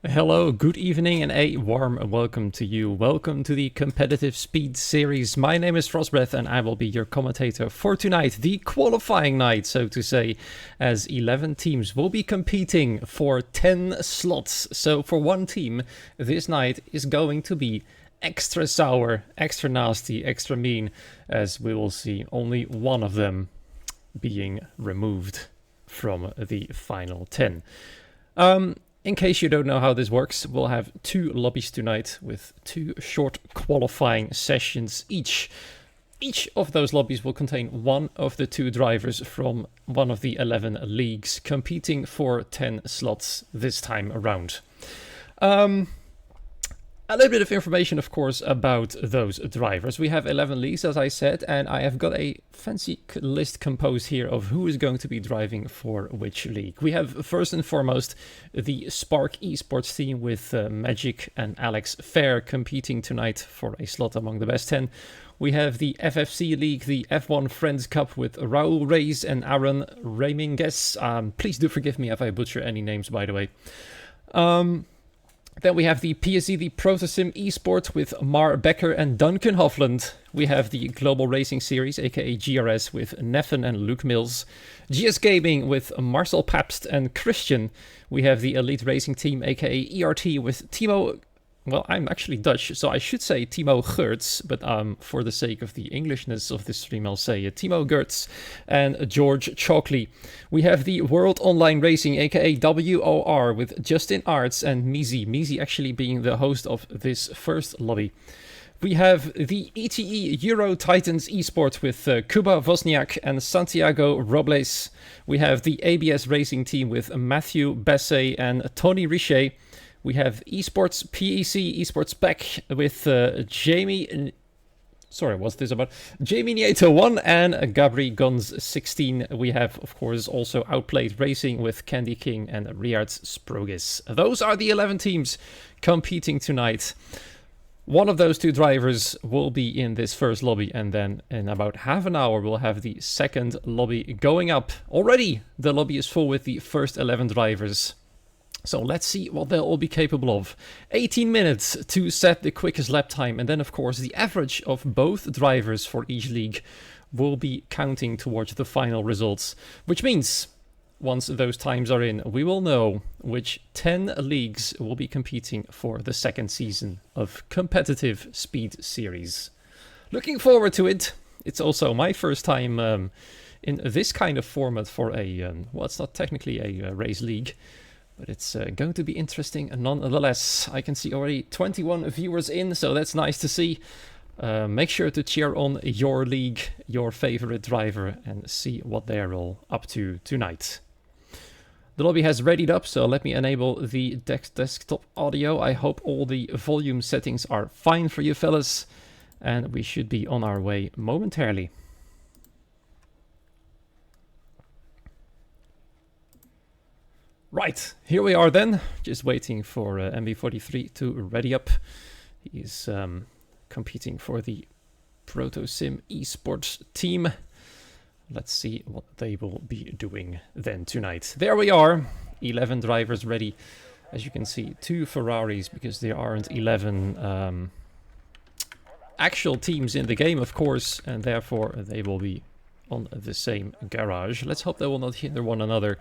Hello, good evening, and a warm welcome to you. Welcome to the Competitive Speed Series. My name is Frostbreath, and I will be your commentator for tonight, the qualifying night, so to say, as 11 teams will be competing for 10 slots. So for one team, this night is going to be extra sour, extra nasty, extra mean, as we will see only one of them being removed from the final 10. In case you don't know how this works, we'll have 2 lobbies tonight with 2 short qualifying sessions each. Each of those lobbies will contain one of the 2 drivers from one of the 11 leagues competing for 10 slots this time around. A little bit of information, of course, about those drivers. We have 11 leagues, as I said, and I have got a fancy list composed here of who is going to be driving for which league. We have, first and foremost, the Spark Esports team with Magic and Alex Fair competing tonight for a slot among the best 10. We have the FFC League, the F1 Friends Cup with Raul Reyes and Aaron Raminguez. Please do forgive me if I butcher any names, by the way. Then we have the PSE, the Protosim Esports with Mar Becker and Duncan Hofland. We have the Global Racing Series, aka GRS, with Neffen and Luke Mills. GS Gaming with Marcel Pabst and Christian. We have the Elite Racing Team, aka ERT, with Timo... Well, I'm actually Dutch, so I should say Timo Gertz, but for the sake of the Englishness of this stream, I'll say Timo Gertz and George Chalkley. We have the World Online Racing, aka WOR, with Justin Arts and Mizi. Mizi actually being the host of this first lobby. We have the ETE Euro Titans Esports with Kuba Wozniak and Santiago Robles. We have the ABS Racing Team with Matthew Besset and Tony Richer. We have Esports PEC Esports Pack with Jamie... Sorry, what's this about? Jamie Nieto 1 and Gabri Guns 16. We have, of course, also Outplayed Racing with Candy King and Riyad Sprogis. Those are the 11 teams competing tonight. One of those 2 drivers will be in this first lobby, and then in about half an hour we'll have the second lobby going up. Already the lobby is full with the first 11 drivers. So let's see what they'll all be capable of. 18 minutes to set the quickest lap time, and then of course the average of both drivers for each league will be counting towards the final results. Which means, once those times are in, we will know which 10 leagues will be competing for the second season of Competitive Speed Series. Looking forward to it. It's also my first time in this kind of format for a, well, it's not technically a race league, but it's going to be interesting nonetheless. I can see already 21 viewers in, so that's nice to see. Make sure to cheer on your league, your favorite driver, and see what they're all up to tonight. The lobby has readied up, so let me enable the desktop audio. I hope all the volume settings are fine for you fellas, and we should be on our way momentarily. Right, here we are then, just waiting for MB43 to ready up. He's competing for the Protosim Esports team. Let's see what they will be doing then tonight. There we are, 11 drivers ready. As you can see, 2 Ferraris, because there aren't 11 actual teams in the game, of course, and therefore they will be on the same garage. Let's hope they will not hinder one another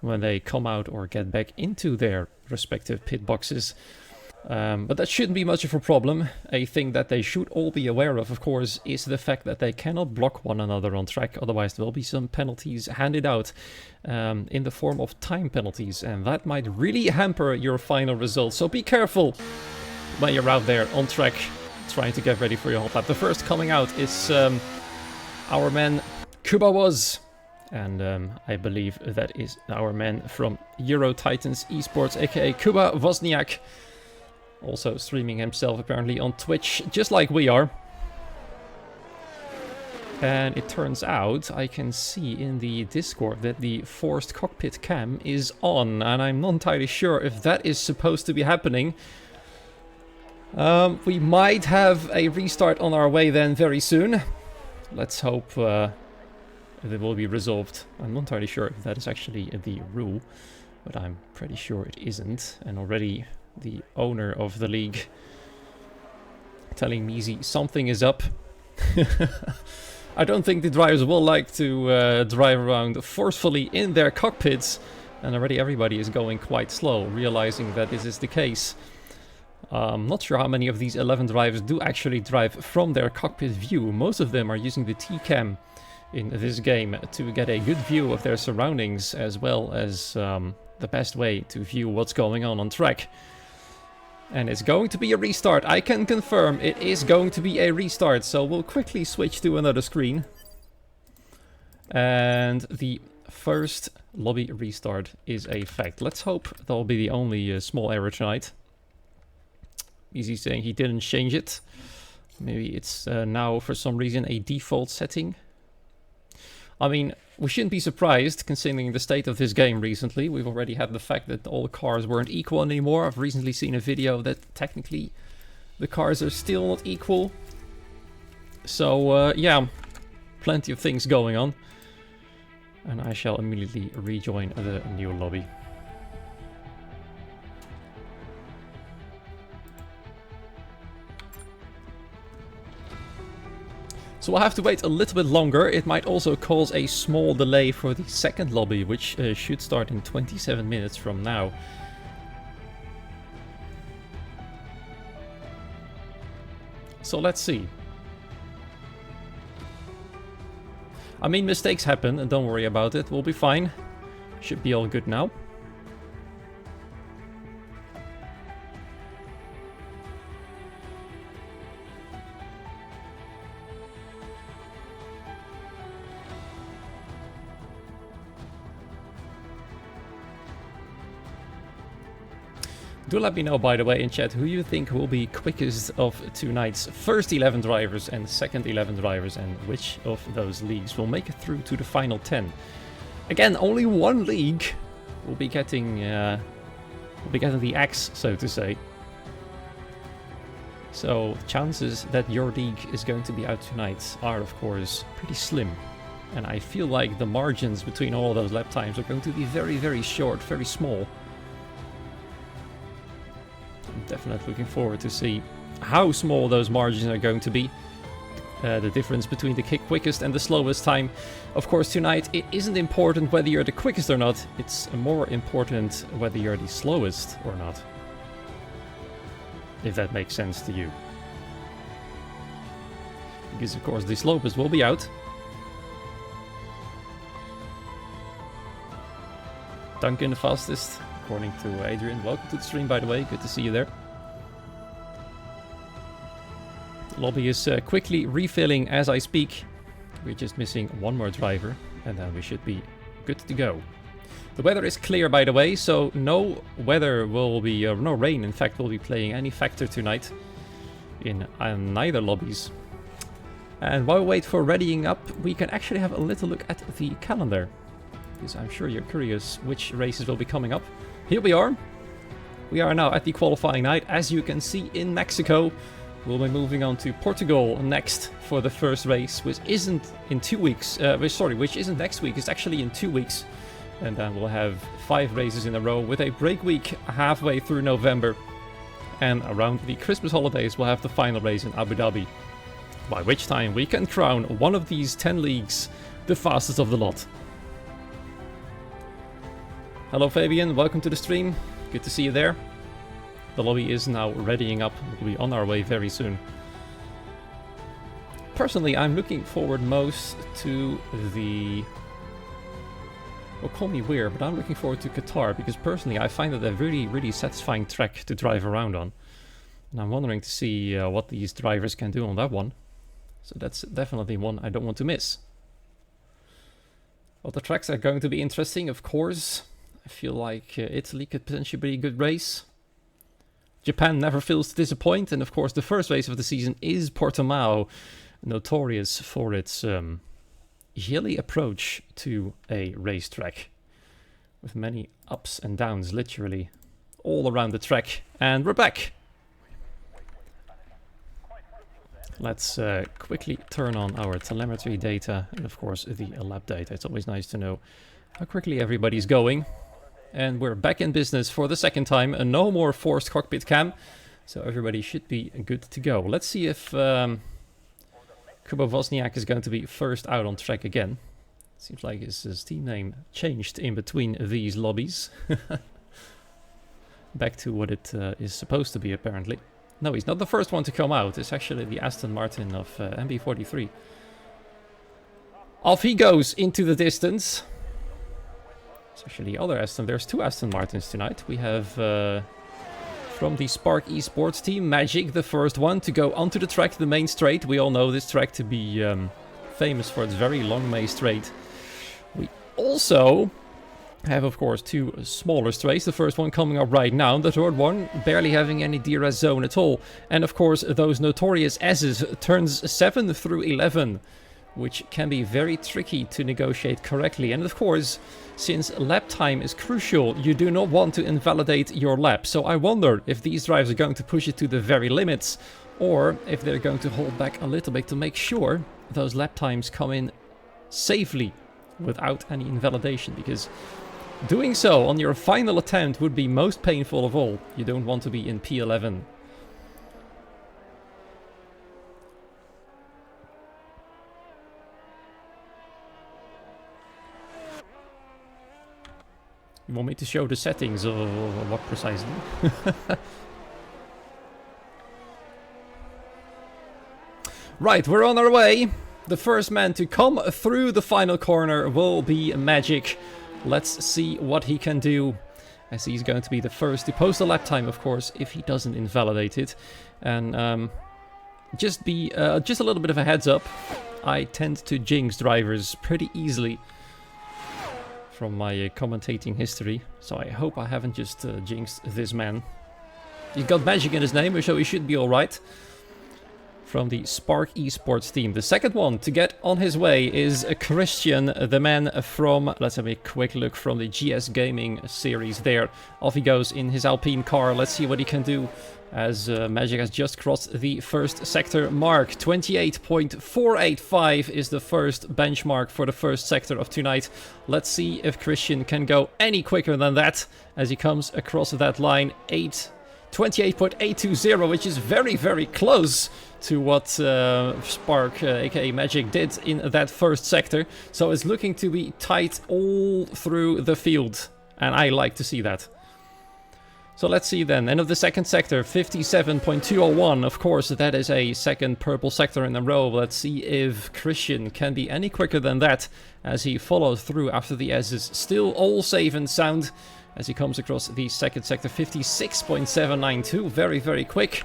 when they come out or get back into their respective pit boxes. But that shouldn't be much of a problem. A thing that they should all be aware of course, is the fact that they cannot block one another on track, otherwise there will be some penalties handed out in the form of time penalties, and that might really hamper your final results. So be careful when you're out there on track trying to get ready for your hot lap. The first coming out is our man Kuba was, and I believe that is our man from Euro Titans Esports, aka Kuba Wozniak, also streaming himself apparently on Twitch, just like we are. And it turns out I can see in the Discord that the forced cockpit cam is on, and I'm not entirely sure if that is supposed to be happening. We might have a restart on our way then very soon. Let's hope it will be resolved. I'm not entirely sure if that is actually the rule, but I'm pretty sure it isn't. And already the owner of the league, telling Measy something is up. I don't think the drivers will like to drive around forcefully in their cockpits, and already everybody is going quite slow, realizing that this is the case. Not sure how many of these 11 drivers do actually drive from their cockpit view. Most of them are using the T-Cam in this game to get a good view of their surroundings, as well as the best way to view what's going on track. And it's going to be a restart. I can confirm it is going to be a restart, so we'll quickly switch to another screen. And the first lobby restart is a fact. Let's hope that'll be the only small error tonight. Easy saying he didn't change it. Maybe it's now for some reason a default setting. I mean, we shouldn't be surprised considering the state of this game recently. We've already had the fact that all the cars weren't equal anymore. I've recently seen a video that technically the cars are still not equal. So yeah, plenty of things going on. And I shall immediately rejoin the new lobby. So we'll have to wait a little bit longer. It might also cause a small delay for the second lobby, which should start in 27 minutes from now. So let's see. I mean, mistakes happen, and don't worry about it. We'll be fine. Should be all good now. Do let me know, by the way, in chat, who you think will be quickest of tonight's first 11 drivers and second 11 drivers, and which of those leagues will make it through to the final 10. Again, only one league will be getting the axe, so to say. So chances that your league is going to be out tonight are, of course, pretty slim. And I feel like the margins between all those lap times are going to be very, very short, very small. Definitely looking forward to see how small those margins are going to be. The difference between the quickest and the slowest time. Of course, tonight it isn't important whether you're the quickest or not. It's more important whether you're the slowest or not. If that makes sense to you. Because of course the slowest will be out. Duncan the fastest. According to Adrian. Welcome to the stream, by the way. Good to see you there. The lobby is quickly refilling as I speak. We're just missing one more driver, and then we should be good to go. The weather is clear, by the way, so no weather will be, no rain, in fact, will be playing any factor tonight in neither lobbies. And while we wait for readying up, we can actually have a little look at the calendar, because I'm sure you're curious which races will be coming up. Here we are. We are now at the qualifying night. As you can see, in Mexico, we'll be moving on to Portugal next for the first race, which isn't in 2 weeks. Which isn't next week. It's actually in 2 weeks. And then we'll have 5 races in a row with a break week halfway through November. And around the Christmas holidays, we'll have the final race in Abu Dhabi. By which time we can crown one of these 10 leagues the fastest of the lot. Hello Fabian, welcome to the stream. Good to see you there. The lobby is now readying up. We'll be on our way very soon. Personally, I'm looking forward most to the... Well, call me weird, but I'm looking forward to Qatar, because personally I find it a really, really satisfying track to drive around on. And I'm wondering to see what these drivers can do on that one. So that's definitely one I don't want to miss. Well, the tracks are going to be interesting, of course. I feel like Italy could potentially be a good race. Japan never fails to disappoint, and of course the first race of the season is Portimao, notorious for its hilly approach to a racetrack, with many ups and downs literally all around the track. And we're back! Let's quickly turn on our telemetry data and of course the lap data. It's always nice to know how quickly everybody's going. and we're back in business for the second time. And no more forced cockpit cam, so everybody should be good to go. Let's see if Kuba Wozniak is going to be first out on track again. Seems like his team name changed in between these lobbies. Back to what it is supposed to be, apparently. No, he's not the first one to come out. It's actually the Aston Martin of MB43. Off he goes into the distance. It's actually the other Aston. There's two Aston Martins tonight. We have from the Spark Esports team, Magic, the first one to go onto the track, the main straight. We all know this track to be famous for its very long main straight. We also have, of course, two smaller straights. The first one coming up right now, the third one barely having any DRS zone at all. And of course, those notorious S's, turns 7 through 11, which can be very tricky to negotiate correctly. And of course, since lap time is crucial, you do not want to invalidate your lap. So I wonder if these drivers are going to push it to the very limits, or if they're going to hold back a little bit to make sure those lap times come in safely without any invalidation, because doing so on your final attempt would be most painful of all. You don't want to be in P11. You want me to show the settings or what precisely? Right, we're on our way. The first man to come through the final corner will be Magic. Let's see what he can do, as he's going to be the first to post a lap time, of course, if he doesn't invalidate it. And just a little bit of a heads up, I tend to jinx drivers pretty easily from my commentating history, so I hope I haven't just jinxed this man. He's got Magic in his name, so he should be alright. From the Spark Esports team. The second one to get on his way is Christian, the man from, let's have a quick look from the GS Gaming series there. Off he goes in his Alpine car. Let's see what he can do, as Magic has just crossed the first sector mark. 28.485 is the first benchmark for the first sector of tonight. Let's see if Christian can go any quicker than that as he comes across that line. 28.820, which is very, very close to what Spark, aka Magic, did in that first sector. So it's looking to be tight all through the field, and I like to see that. So let's see then, end of the second sector, 57.201. Of course, that is a second purple sector in a row. Let's see if Christian can be any quicker than that as he follows through after the S's. Still all safe and sound as he comes across the second sector, 56.792. Very, very quick.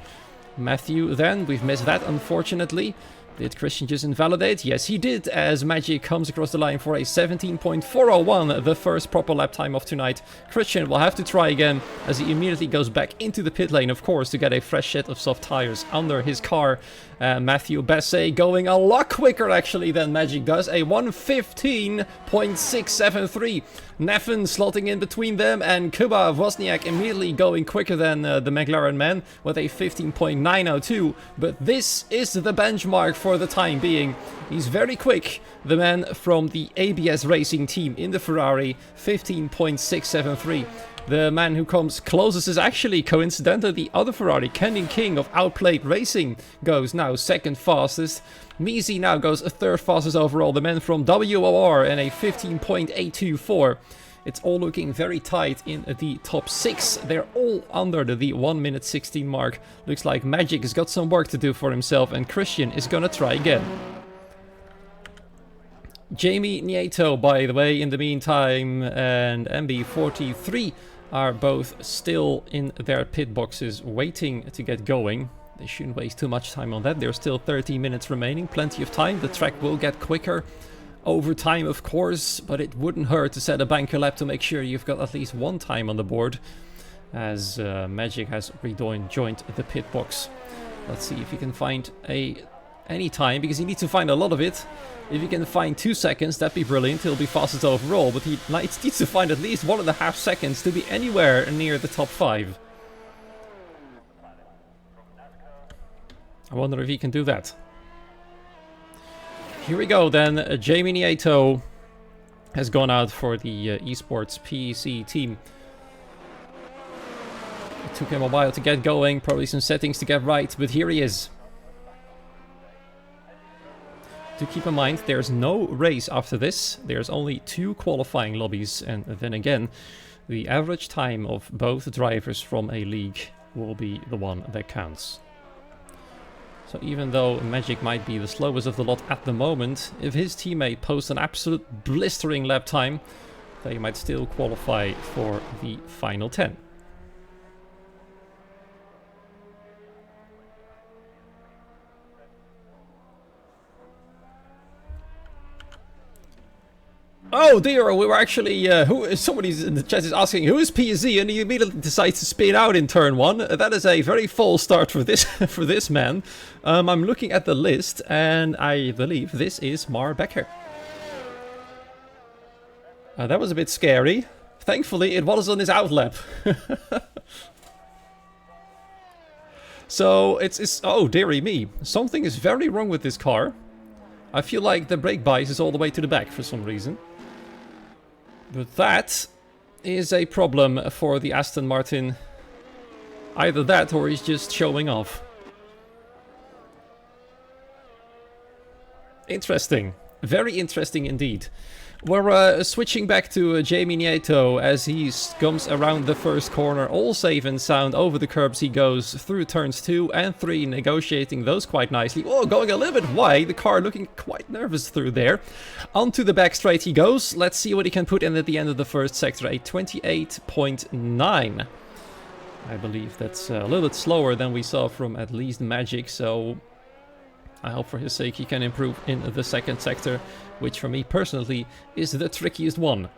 Matthew then, we've missed that unfortunately. Did Christian just invalidate? Yes, he did, as Magic comes across the line for a 17.401, the first proper lap time of tonight. Christian will have to try again, as he immediately goes back into the pit lane, of course, to get a fresh set of soft tires under his car. Matthew Besset going a lot quicker, actually, than Magic does. A 1:15.673. Neffen slotting in between them, and Kuba Wozniak immediately going quicker than the McLaren man with a 15.902. But this is the benchmark for the time being. He's very quick, the man from the ABS Racing team in the Ferrari, 15.673. The man who comes closest is actually, coincidentally, the other Ferrari, Kenny King of Outplayed Racing, goes now second fastest. Misi now goes third fastest overall, the man from WOR, in a 15.824. It's all looking very tight in the top 6. They're all under the 1 minute 16 mark. Looks like Magic has got some work to do for himself, and Christian is gonna try again. Jamie Nieto, by the way, in the meantime, and MB43 are both still in their pit boxes waiting to get going. They shouldn't waste too much time on that. There's still 30 minutes remaining, plenty of time. The track will get quicker over time, of course, but it wouldn't hurt to set a banker lap to make sure you've got at least one time on the board, as Magic has rejoined the pit box. Let's see if he can find any time, because he needs to find a lot of it. If he can find 2 seconds, that'd be brilliant. He'll be fastest overall, but he needs to find at least 1.5 seconds to be anywhere near the top 5. I wonder if he can do that. Here we go then. Jamie Nieto has gone out for the esports PEC team took him a while to get going, probably some settings to get right, but here he is. To keep in mind, there's no race after this. There's only 2 qualifying lobbies, and then again, the average time of both drivers from a league will be the one that counts. So even though Magic might be the slowest of the lot at the moment, if his teammate posts an absolute blistering lap time, they might still qualify for the final 10. Oh dear, we were actually, somebody's in the chat is asking, who is PZ? And he immediately decides to spin out in turn 1. That is a very false start for this for this man. I'm looking at the list, and I believe this is Mar Becker. That was a bit scary. Thankfully, it was on his outlap. So, oh dearie me. Something is very wrong with this car. I feel like the brake bias is all the way to the back for some reason. But that is a problem for the Aston Martin. Either that or he's just showing off. Interesting. Very interesting indeed. We're switching back to Jamie Nieto as he comes around the first corner. All safe and sound. Over the curbs he goes through turns 2 and 3, negotiating those quite nicely. Oh, going a little bit wide. The car looking quite nervous through there. Onto the back straight he goes. Let's see what he can put in at the end of the first sector. A 28.9. I believe that's a little bit slower than we saw from at least Magic, so I hope for his sake he can improve in the second sector, which for me personally is the trickiest one.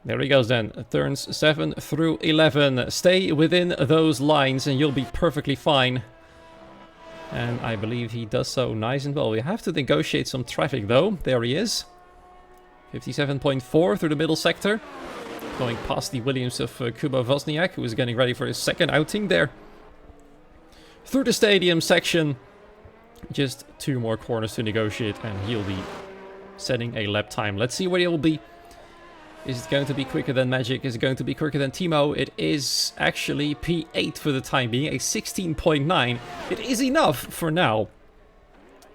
There he goes then, turns 7 through 11. Stay within those lines and you'll be perfectly fine. And I believe he does so nice and well. We have to negotiate some traffic though. There he is. 57.4 through the middle sector. Going past the Williams of Kuba Wozniak, who is getting ready for his second outing there. Through the stadium section, just 2 more corners to negotiate and he'll be setting a lap time. Let's see where he'll be. Is it going to be quicker than Magic? Is it going to be quicker than Timo? It is actually P8 for the time being, a 16.9. It is enough for now.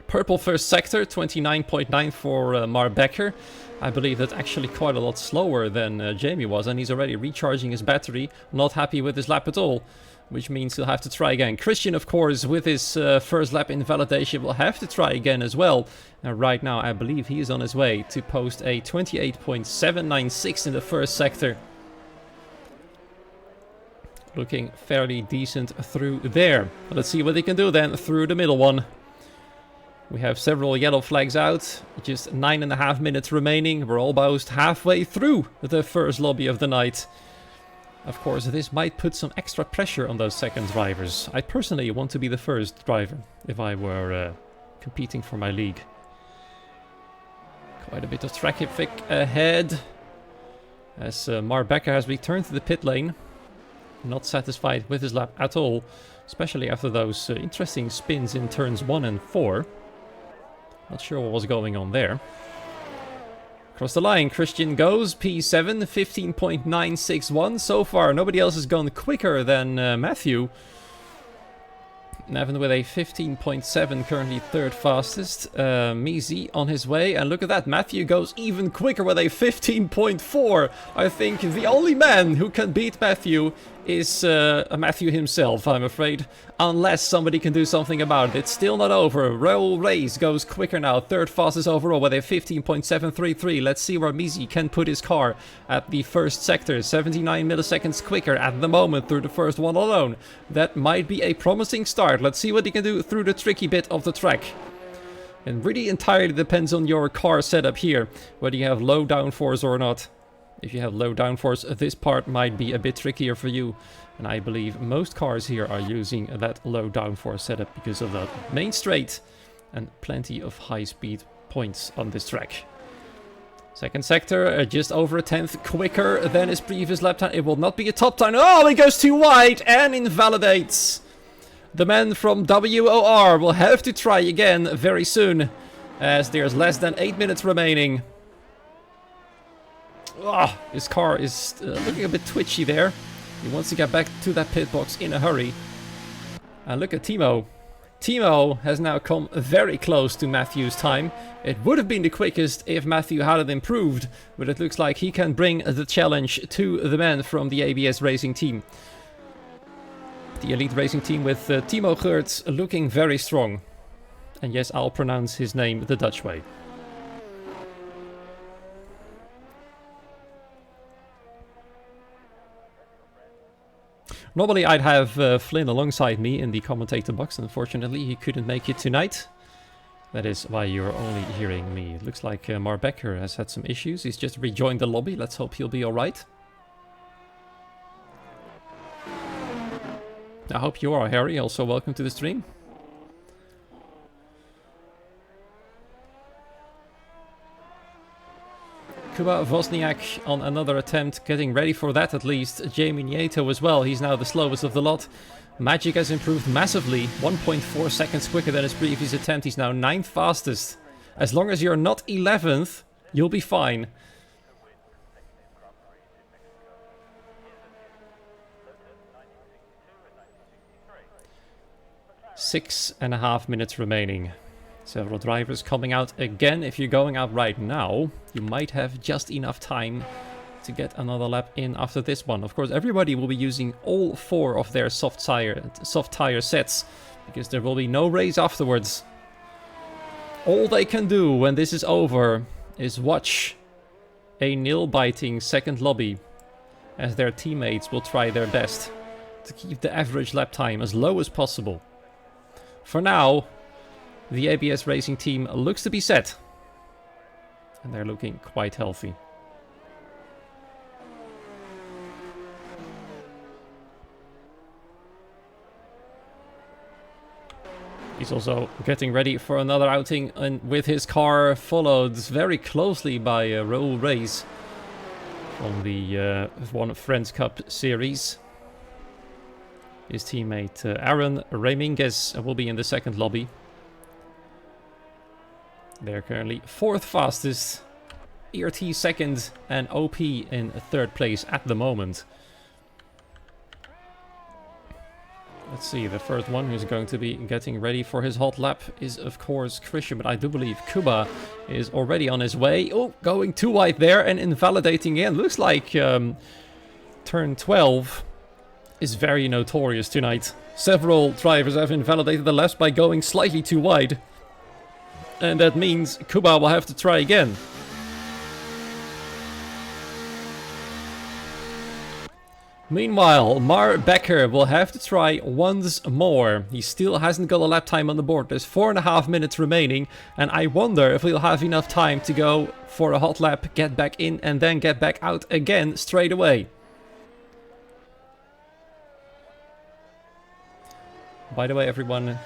Purple first sector, 29.9 for Mar Becker. I believe that's actually quite a lot slower than Jamie was, and he's already recharging his battery. Not happy with his lap at all, which means he'll have to try again. Christian, of course, with his first lap invalidation, will have to try again as well. And right now, I believe he is on his way to post a 28.796 in the first sector. Looking fairly decent through there. Let's see what he can do then through the middle one. We have several yellow flags out, just 9.5 minutes remaining. We're almost halfway through the first lobby of the night. Of course, this might put some extra pressure on those second drivers. I personally want to be the first driver if I were competing for my league. Quite a bit of traffic ahead as Mar Becker has returned to the pit lane. Not satisfied with his lap at all, especially after those interesting spins in turns 1 and 4. Not sure what was going on there. Across the line, Christian goes, P7, 15.961. So far, nobody else has gone quicker than Matthew. Nevin with a 15.7, currently third fastest. Mizi on his way, and look at that, Matthew goes even quicker with a 15.4. I think the only man who can beat Matthew is Matthew himself, I'm afraid. Unless somebody can do something about it. It's still not over. Raul Reyes goes quicker now, third fastest overall with a 15.733. Let's see where Mizi can put his car at the first sector. 79 milliseconds quicker at the moment through the first one alone. That might be a promising start. Let's see what he can do through the tricky bit of the track. And really entirely depends on your car setup here, whether you have low downforce or not. If you have low downforce, this part might be a bit trickier for you. And I believe most cars here are using that low downforce setup because of the main straight and plenty of high speed points on this track. Second sector, just over a tenth quicker than his previous lap time. It will not be a top time. Oh, he goes too wide and invalidates. The man from WOR will have to try again very soon, as there's less than 8 minutes remaining. Ah, his car is looking a bit twitchy there. He wants to get back to that pit box in a hurry. And look at Timo. Timo has now come very close to Matthew's time. It would have been the quickest if Matthew hadn't improved, but it looks like he can bring the challenge to the man from the ABS Racing team. The Elite Racing team with Timo Geurts looking very strong. And yes, I'll pronounce his name the Dutch way. Normally I'd have Flynn alongside me in the commentator box. Unfortunately, he couldn't make it tonight. That is why you're only hearing me. It looks like Mar Becker has had some issues. He's just rejoined the lobby. Let's hope he'll be alright. I hope you are, Harry. Also, welcome to the stream. Kuba Wozniak on another attempt, getting ready for that at least. Jamie Nieto as well, he's now the slowest of the lot. Magic has improved massively, 1.4 seconds quicker than his previous attempt. He's now 9th fastest. As long as you're not 11th, you'll be fine. Six and a half minutes remaining. Several drivers coming out again. If you're going out right now, you might have just enough time to get another lap in after this one. Of course, everybody will be using all 4 of their soft tire sets, because there will be no race afterwards. All they can do when this is over is watch a nail-biting second lobby, as their teammates will try their best to keep the average lap time as low as possible. For now, the ABS Racing team looks to be set. And they're looking quite healthy. He's also getting ready for another outing, and with his car followed very closely by Raoul Reyes on the F1 Friends Cup series. His teammate Aaron Raminguez will be in the second lobby. They're currently 4th fastest, ERT second, and OP in 3rd place at the moment. Let's see, the first one who's going to be getting ready for his hot lap is of course Christian, but I do believe Kuba is already on his way. Oh, going too wide there and invalidating again. Looks like turn 12 is very notorious tonight. Several drivers have invalidated the laps by going slightly too wide. And that means Kuba will have to try again. Meanwhile, Mar Becker will have to try once more. He still hasn't got a lap time on the board. There's 4.5 minutes remaining. And I wonder if he'll have enough time to go for a hot lap, get back in, and then get back out again straight away. By the way, everyone...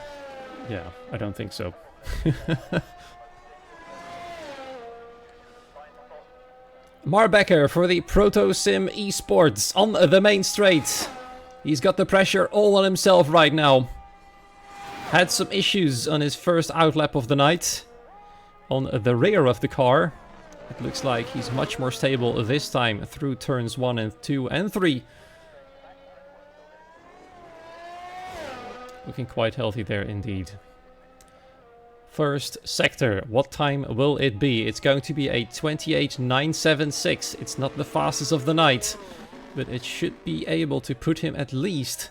Yeah, I don't think so. Mar Becker for the Proto Sim Esports on the main straight. He's got the pressure all on himself right now. Had some issues on his first outlap of the night on the rear of the car. It looks like he's much more stable this time through turns 1 and 2 and 3. Looking quite healthy there indeed. First sector, what time will it be? It's going to be a 28.976. It's not the fastest of the night, but it should be able to put him at least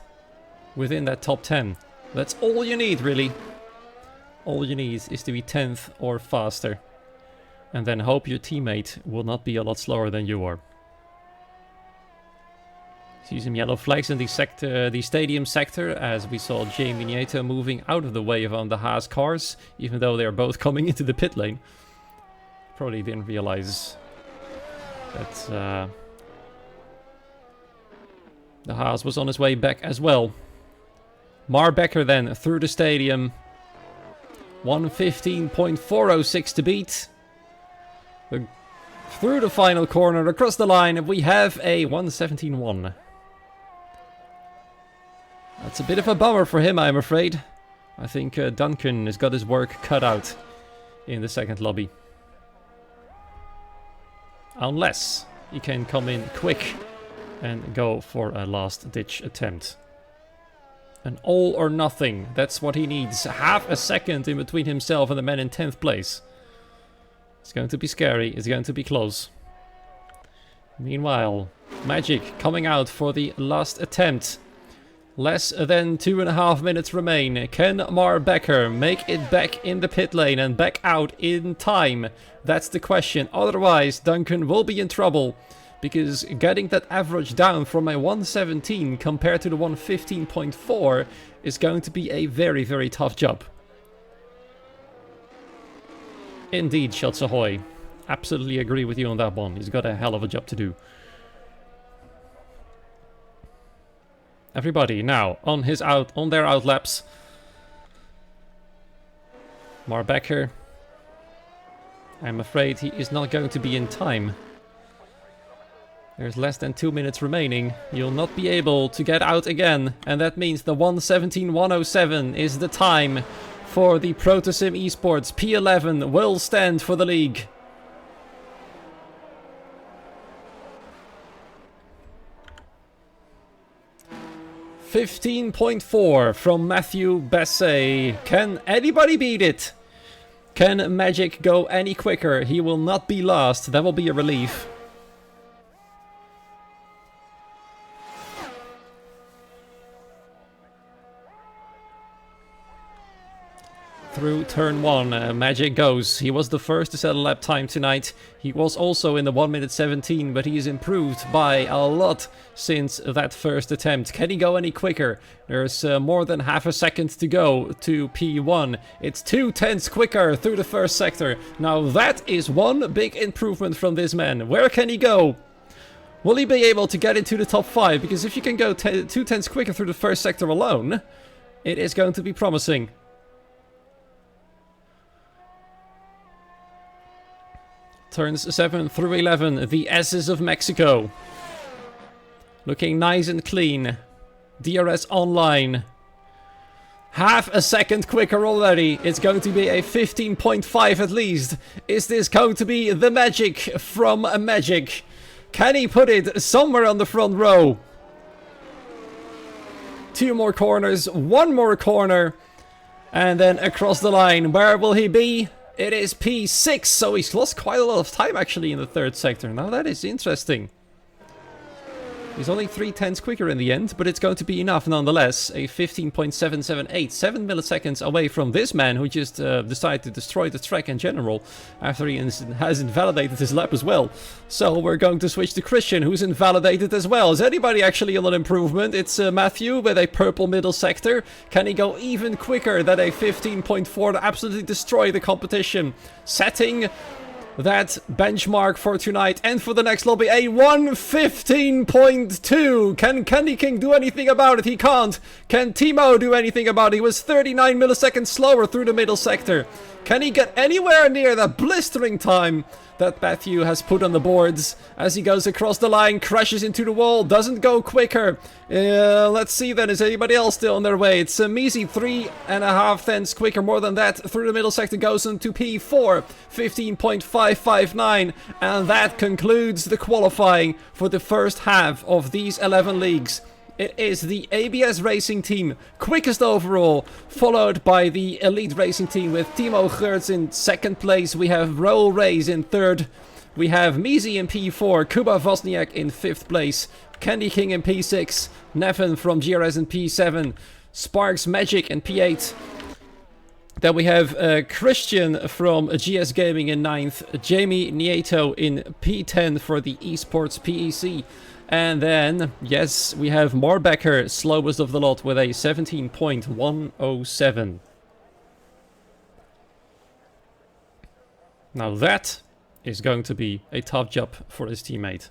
within that top 10. That's all you need, really. All you need is to be 10th or faster. And then hope your teammate will not be a lot slower than you are. See some yellow flags in the stadium sector, as we saw Jamie Nieto moving out of the way of the Haas cars, even though they are both coming into the pit lane. Probably didn't realize that the Haas was on his way back as well. Mar Becker then through the stadium. 1:15.406 to beat. Through the final corner, across the line, we have a 1:17.1. That's a bit of a bummer for him, I'm afraid. I think Duncan has got his work cut out in the second lobby. Unless he can come in quick and go for a last-ditch attempt. An all or nothing, that's what he needs. Half a second in between himself and the man in 10th place. It's going to be scary, it's going to be close. Meanwhile, Magic coming out for the last attempt. Less than 2.5 minutes remain. Can Mar Becker make it back in the pit lane and back out in time? That's the question. Otherwise, Duncan will be in trouble. Because getting that average down from a 117 compared to the 115.4 is going to be a very, very tough job. Indeed, Shots Ahoy. Absolutely agree with you on that one. He's got a hell of a job to do. Everybody now on their out laps. Mar Becker. I'm afraid he is not going to be in time. There's less than 2 minutes remaining. You'll not be able to get out again. And that means the 1:17.107 is the time for the Protosim Esports. P11 will stand for the league. $15.4 from Matthew Besset. Can anybody beat it? Can Magic go any quicker? He will not be last. That will be a relief. Through turn 1, Magic goes. He was the first to set a lap time tonight. He was also in the 1:17, but he is improved by a lot since that first attempt. Can he go any quicker? There's more than half a second to go to P1. It's 2/10 quicker through the first sector. Now that is one big improvement from this man. Where can he go? Will he be able to get into the top 5? Because if you can go 2/10 quicker through the first sector alone, it is going to be promising. Turns 7 through 11, the S's of Mexico. Looking nice and clean. DRS online. Half a second quicker already. It's going to be a 15.5 at least. Is this going to be the Magic from Magic? Can he put it somewhere on the front row? 2 more corners, 1 more corner. And then across the line. Where will he be? It is P6, so he's lost quite a lot of time actually in the third sector. Now that is interesting. He's only 3/10 quicker in the end, but it's going to be enough nonetheless. A 15.778, 7 milliseconds away from this man who just decided to destroy the track in general after he has invalidated his lap as well. So we're going to switch to Christian, who's invalidated as well. Is anybody actually on an improvement? It's Matthew with a purple middle sector. Can he go even quicker than a 15.4 to absolutely destroy the competition? Setting that benchmark for tonight and for the next lobby, a 1:15.2. Can Candy King do anything about it? He can't. Can Timo do anything about it? He was 39 milliseconds slower through the middle sector. Can he get anywhere near that blistering time that Matthew has put on the boards as he goes across the line, crashes into the wall, doesn't go quicker? Let's see then, is anybody else still on their way? It's a measly 3.5 quicker, more than that, through the middle sector, goes into P4, 15.559, and that concludes the qualifying for the first half of these 11 leagues. It is the ABS Racing Team, quickest overall, followed by the Elite Racing Team with Timo Gertz in second place. We have Roel Reis in third. We have Mizi in P4, Kuba Wozniak in fifth place, Candy King in P6, Nevin from GRS in P7, Sparks Magic in P8. Then we have Christian from GS Gaming in 9th, Jamie Nieto in P10 for the Esports PEC. And then, yes, we have Marbecker, slowest of the lot, with a 17.107. Now that is going to be a tough job for his teammate.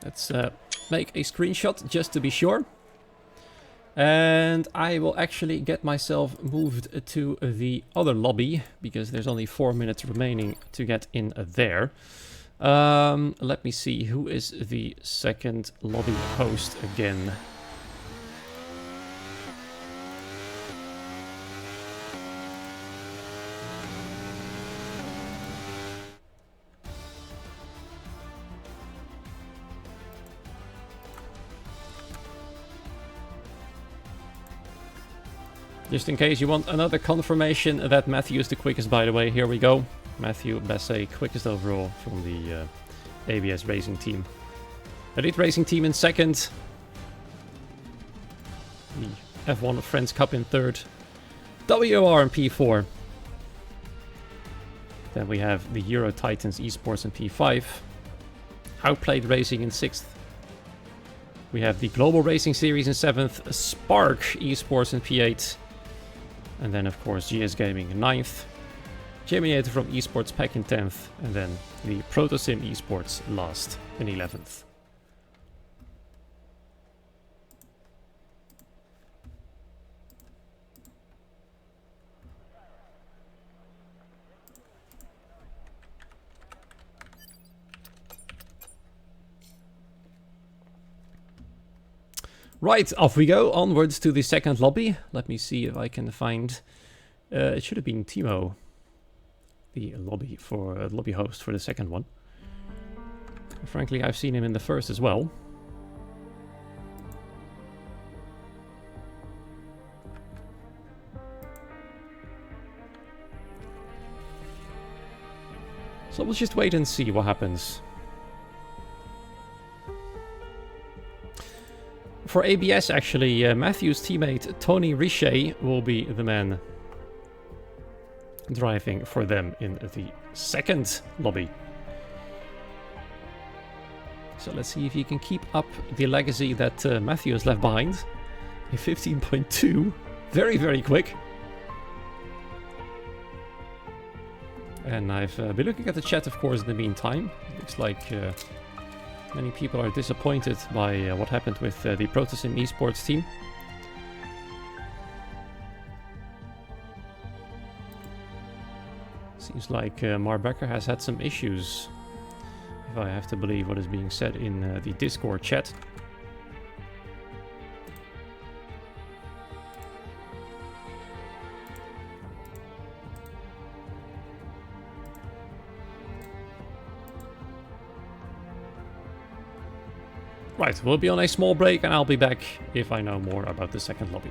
Let's make a screenshot just to be sure. And I will actually get myself moved to the other lobby, because there's only 4 minutes remaining to get in there. Let me see, who is the second lobby host again? Just in case you want another confirmation that Matthew is the quickest, by the way, here we go. Matthew Besset, quickest overall from the ABS Racing team. Elite Racing team in second. The F1 Friends Cup in third. WR in P4. Then we have the Euro Titans Esports in P5. Outplayed Racing in 6th. We have the Global Racing Series in 7th. Spark Esports in P8. And then, of course, GS Gaming in 9th. Germinator from Esports Pack in 10th. And then the Protosim Esports last in 11th. Right, off we go, onwards to the second lobby. Let me see if I can find... it should have been Timo, the lobby host for the second one. Frankly, I've seen him in the first as well. So we'll just wait and see what happens. For ABS, actually, Matthew's teammate Tony Richet will be the man driving for them in the second lobby. So let's see if he can keep up the legacy that Matthew has left behind. A 15.2, very, very quick. And I've been looking at the chat, of course, in the meantime. It looks like many people are disappointed by what happened with the Protosim Esports team. Seems like Mar Becker has had some issues, if I have to believe what is being said in the Discord chat. Right, we'll be on a small break and I'll be back if I know more about the second lobby.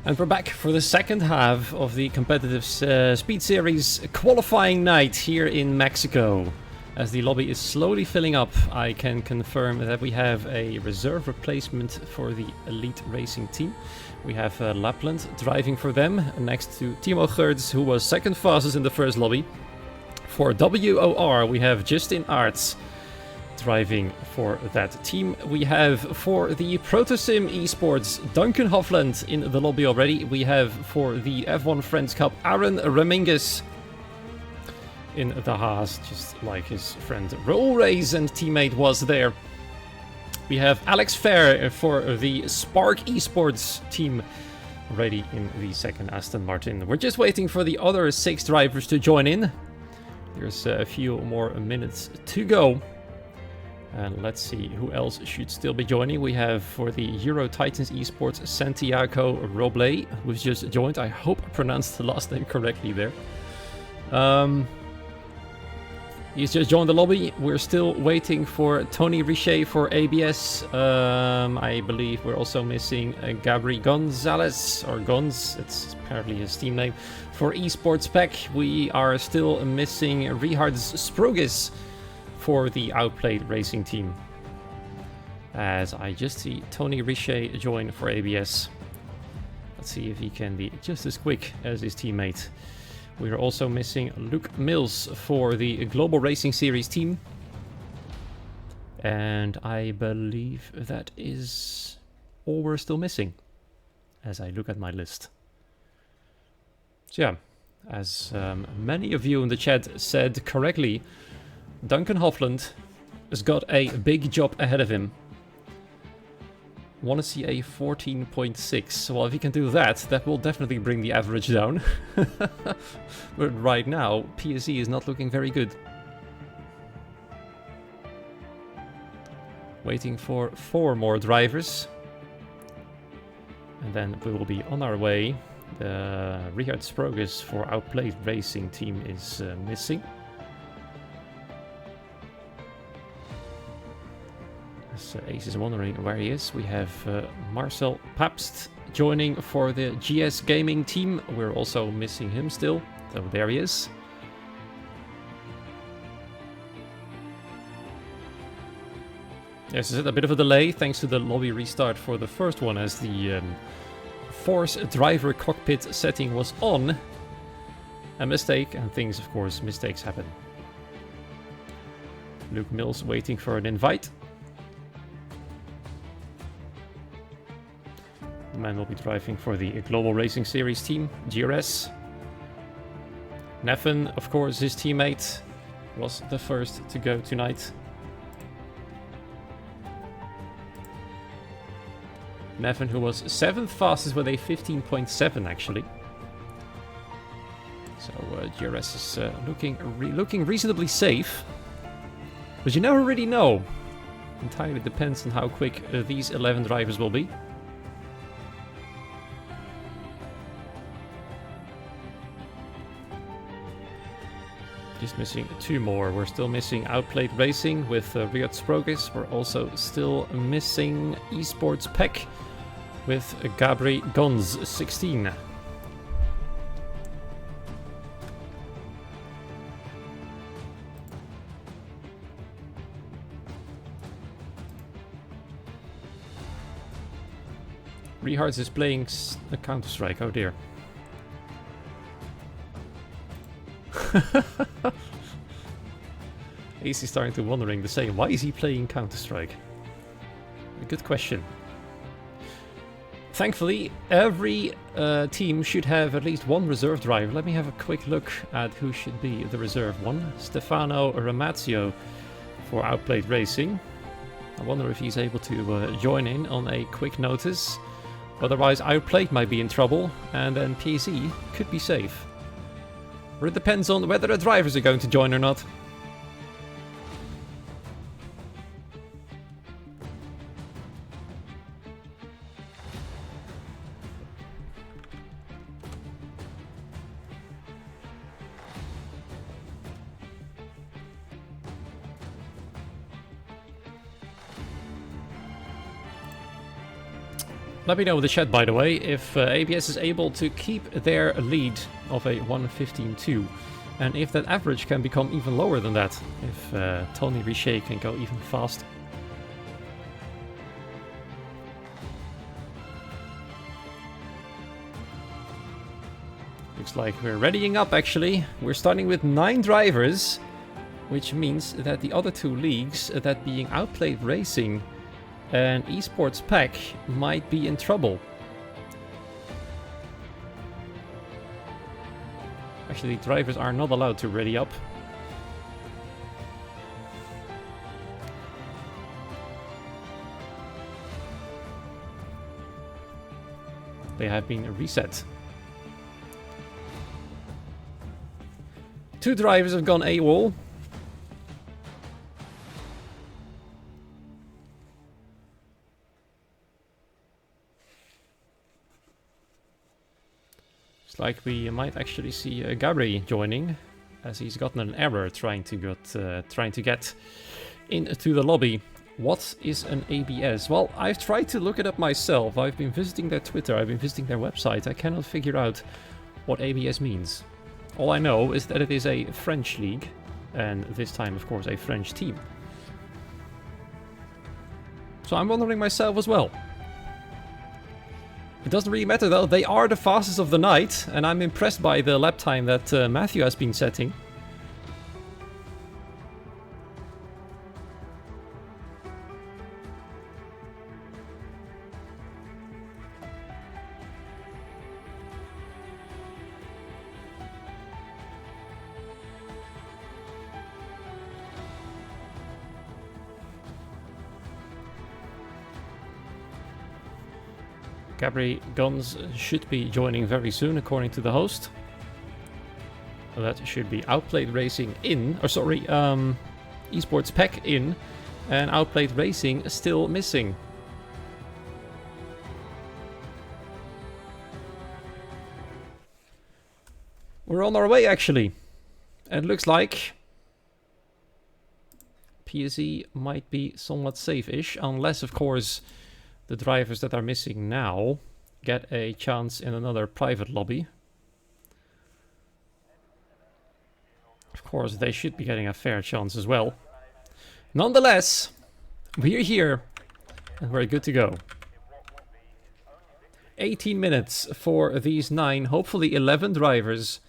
And we're back for the second half of the competitive Speed Series qualifying night here in Mexico. As the lobby is slowly filling up, I can confirm that we have a reserve replacement for the Elite Racing team. We have Lapland driving for them, next to Timo Gerds, who was second fastest in the first lobby. For WOR, we have Justin Arts driving for that team. We have for the Protosim Esports Duncan Hofland in the lobby already. We have for the F1 Friends Cup Aaron Remingus in the Haas, just like his friend Raul Reyes and teammate was there. We have Alex Fair for the Spark Esports team ready in the second Aston Martin. We're just waiting for the other 6 drivers to join in. There's a few more minutes to go. And let's see who else should still be joining. We have for the Euro Titans Esports Santiago Roble, who's just joined. I hope I pronounced the last name correctly there. He's just joined the lobby. We're still waiting for Tony Richet for ABS. I believe we're also missing Gabri Gonzalez, or Gonz, it's apparently his team name. For Esports Pack, we are still missing Richard Sprugis for the Outplayed Racing team. as I just see Tony Richer join for ABS. Let's see if he can be just as quick as his teammate. We are also missing Luke Mills for the Global Racing Series team. And I believe that is all we're still missing as I look at my list. So yeah, as many of you in the chat said correctly, Duncan Hofland has got a big job ahead of him. Want to see a 14.6. Well, if he can do that, that will definitely bring the average down. But right now, PSE is not looking very good. Waiting for 4 more drivers. And then we will be on our way. The Richard Sprogus for Outplayed Racing team is missing. As Ace is wondering where he is, we have Marcel Pabst joining for the GS Gaming team. We're also missing him still. So there he is. Yes, a bit of a delay thanks to the lobby restart for the first one, as the Force driver cockpit setting was on. A mistake, and things, of course, mistakes happen. Luke Mills waiting for an invite. The man will be driving for the Global Racing Series team, GRS. Neffen, of course, his teammate, was the first to go tonight. Neffen, who was 7th fastest with a 15.7 actually. So GRS is looking reasonably safe. But you never really know. Entirely depends on how quick these 11 drivers will be. Just missing 2 more. We're still missing Outplayed Racing with Riyad Sprogis. We're also still missing Esports Peck with Gabri Gons 16. Rehards is playing Counter-Strike, oh dear. Ace is starting to wondering the same. Why is he playing Counter-Strike? A good question. Thankfully, every team should have at least 1 reserve driver. Let me have a quick look at who should be the reserve one. Stefano Ramazio for Outplayed Racing. I wonder if he's able to join in on a quick notice. Otherwise, Outplayed might be in trouble, and then PSE could be safe. But it depends on whether the drivers are going to join or not. Let me know in the chat, by the way, if ABS is able to keep their lead of a 1:15.2, and if that average can become even lower than that, if Tony Richer can go even faster. Looks like we're readying up, actually. We're starting with 9 drivers, which means that the other 2 leagues, that being Outplayed Racing and Esports Pack, might be in trouble. Actually, drivers are not allowed to ready up. They have been reset. 2 drivers have gone AWOL. Looks like we might actually see Gabri joining, as he's gotten an error trying to get into the lobby. What is an ABS? Well, I've tried to look it up myself. I've been visiting their Twitter, I've been visiting their website. I cannot figure out what ABS means. All I know is that it is a French league, and this time, of course, a French team. So I'm wondering myself as well. It doesn't really matter though, they are the fastest of the night, and I'm impressed by the lap time that Matthew has been setting. Gabri Guns should be joining very soon, according to the host. That should be Outplayed Racing in, or sorry, Esports Pack in, and Outplayed Racing still missing. We're on our way, actually. And it looks like PSE might be somewhat safe-ish, unless, of course, the drivers that are missing now get a chance in another private lobby. Of course, they should be getting a fair chance as well. Nonetheless, we're here and we're good to go. 18 minutes for these 9, hopefully 11 drivers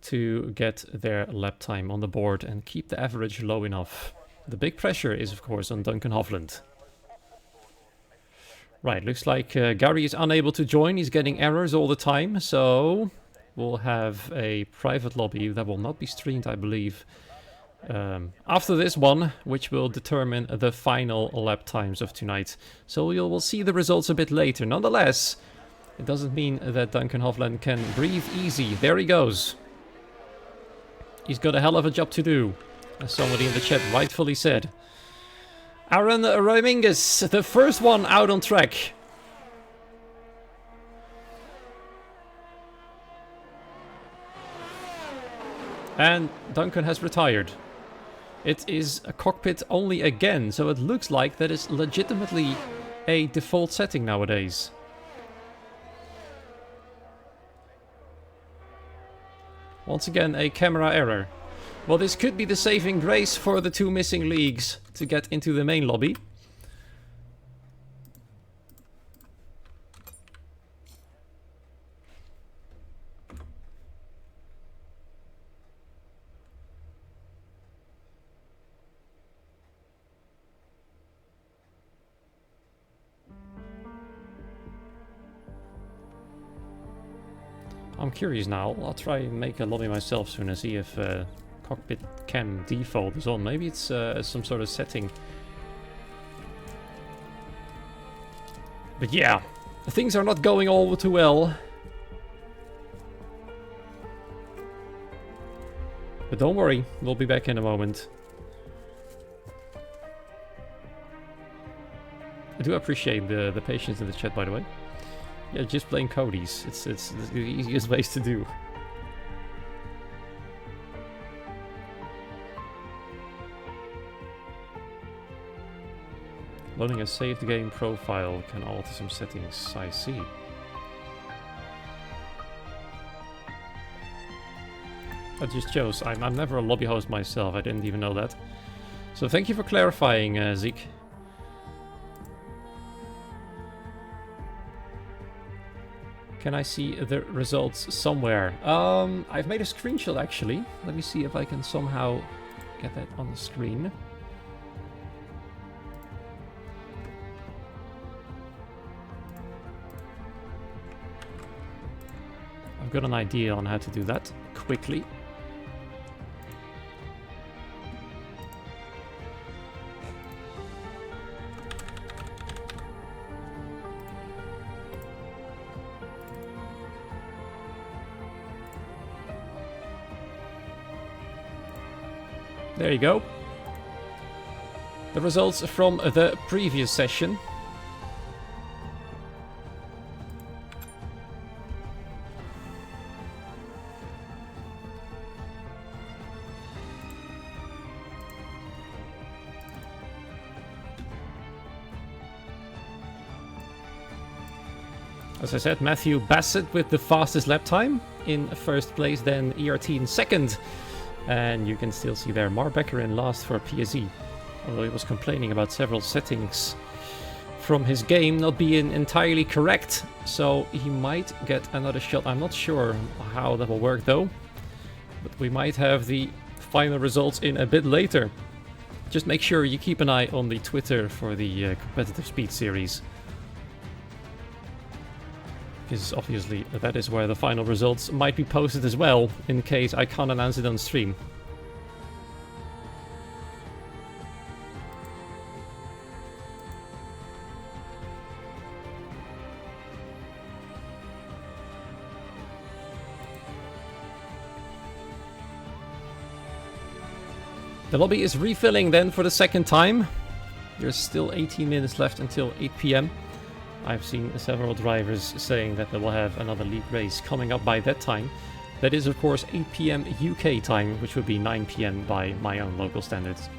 to get their lap time on the board and keep the average low enough. The big pressure is, of course, on Duncan Hovland. Right, looks like Gary is unable to join. He's getting errors all the time, so we'll have a private lobby that will not be streamed, I believe, after this one, which will determine the final lap times of tonight. So we'll see the results a bit later. Nonetheless, it doesn't mean that Duncan Hovland can breathe easy. There he goes. He's got a hell of a job to do, as somebody in the chat rightfully said. Aaron Ramingus, the first one out on track. And Duncan has retired. It is a cockpit only again, so it looks like that is legitimately a default setting nowadays. Once again, a camera error. Well, this could be the saving grace for the 2 missing leagues to get into the main lobby. I'm curious now. I'll try and make a lobby myself soon and see if cockpit cam default is on. Maybe it's some sort of setting. But yeah, things are not going all too well. But don't worry, we'll be back in a moment. I do appreciate the patience in the chat, by the way. Yeah, just playing Cody's. It's the easiest ways to do. Loading a saved game profile can alter some settings, I see. That just shows I'm never a lobby host myself, I didn't even know that. So thank you for clarifying, Zeke. Can I see the results somewhere? I've made a screenshot actually. Let me see if I can somehow get that on the screen. I've got an idea on how to do that quickly. There you go. The results from the previous session. As I said, Matthew Bassett with the fastest lap time in first place, then ERT in second. And you can still see there Mar Becker in last for PSE. Although he was complaining about several settings from his game not being entirely correct, so he might get another shot. I'm not sure how that will work though, but we might have the final results in a bit later. Just make sure you keep an eye on the Twitter for the competitive speed series, because obviously that is where the final results might be posted as well, in case I can't announce it on stream. The lobby is refilling then for the second time. There's still 18 minutes left until 8 PM. I've seen several drivers saying that they will have another league race coming up by that time. That is of course 8 PM UK time, which would be 9 PM by my own local standards.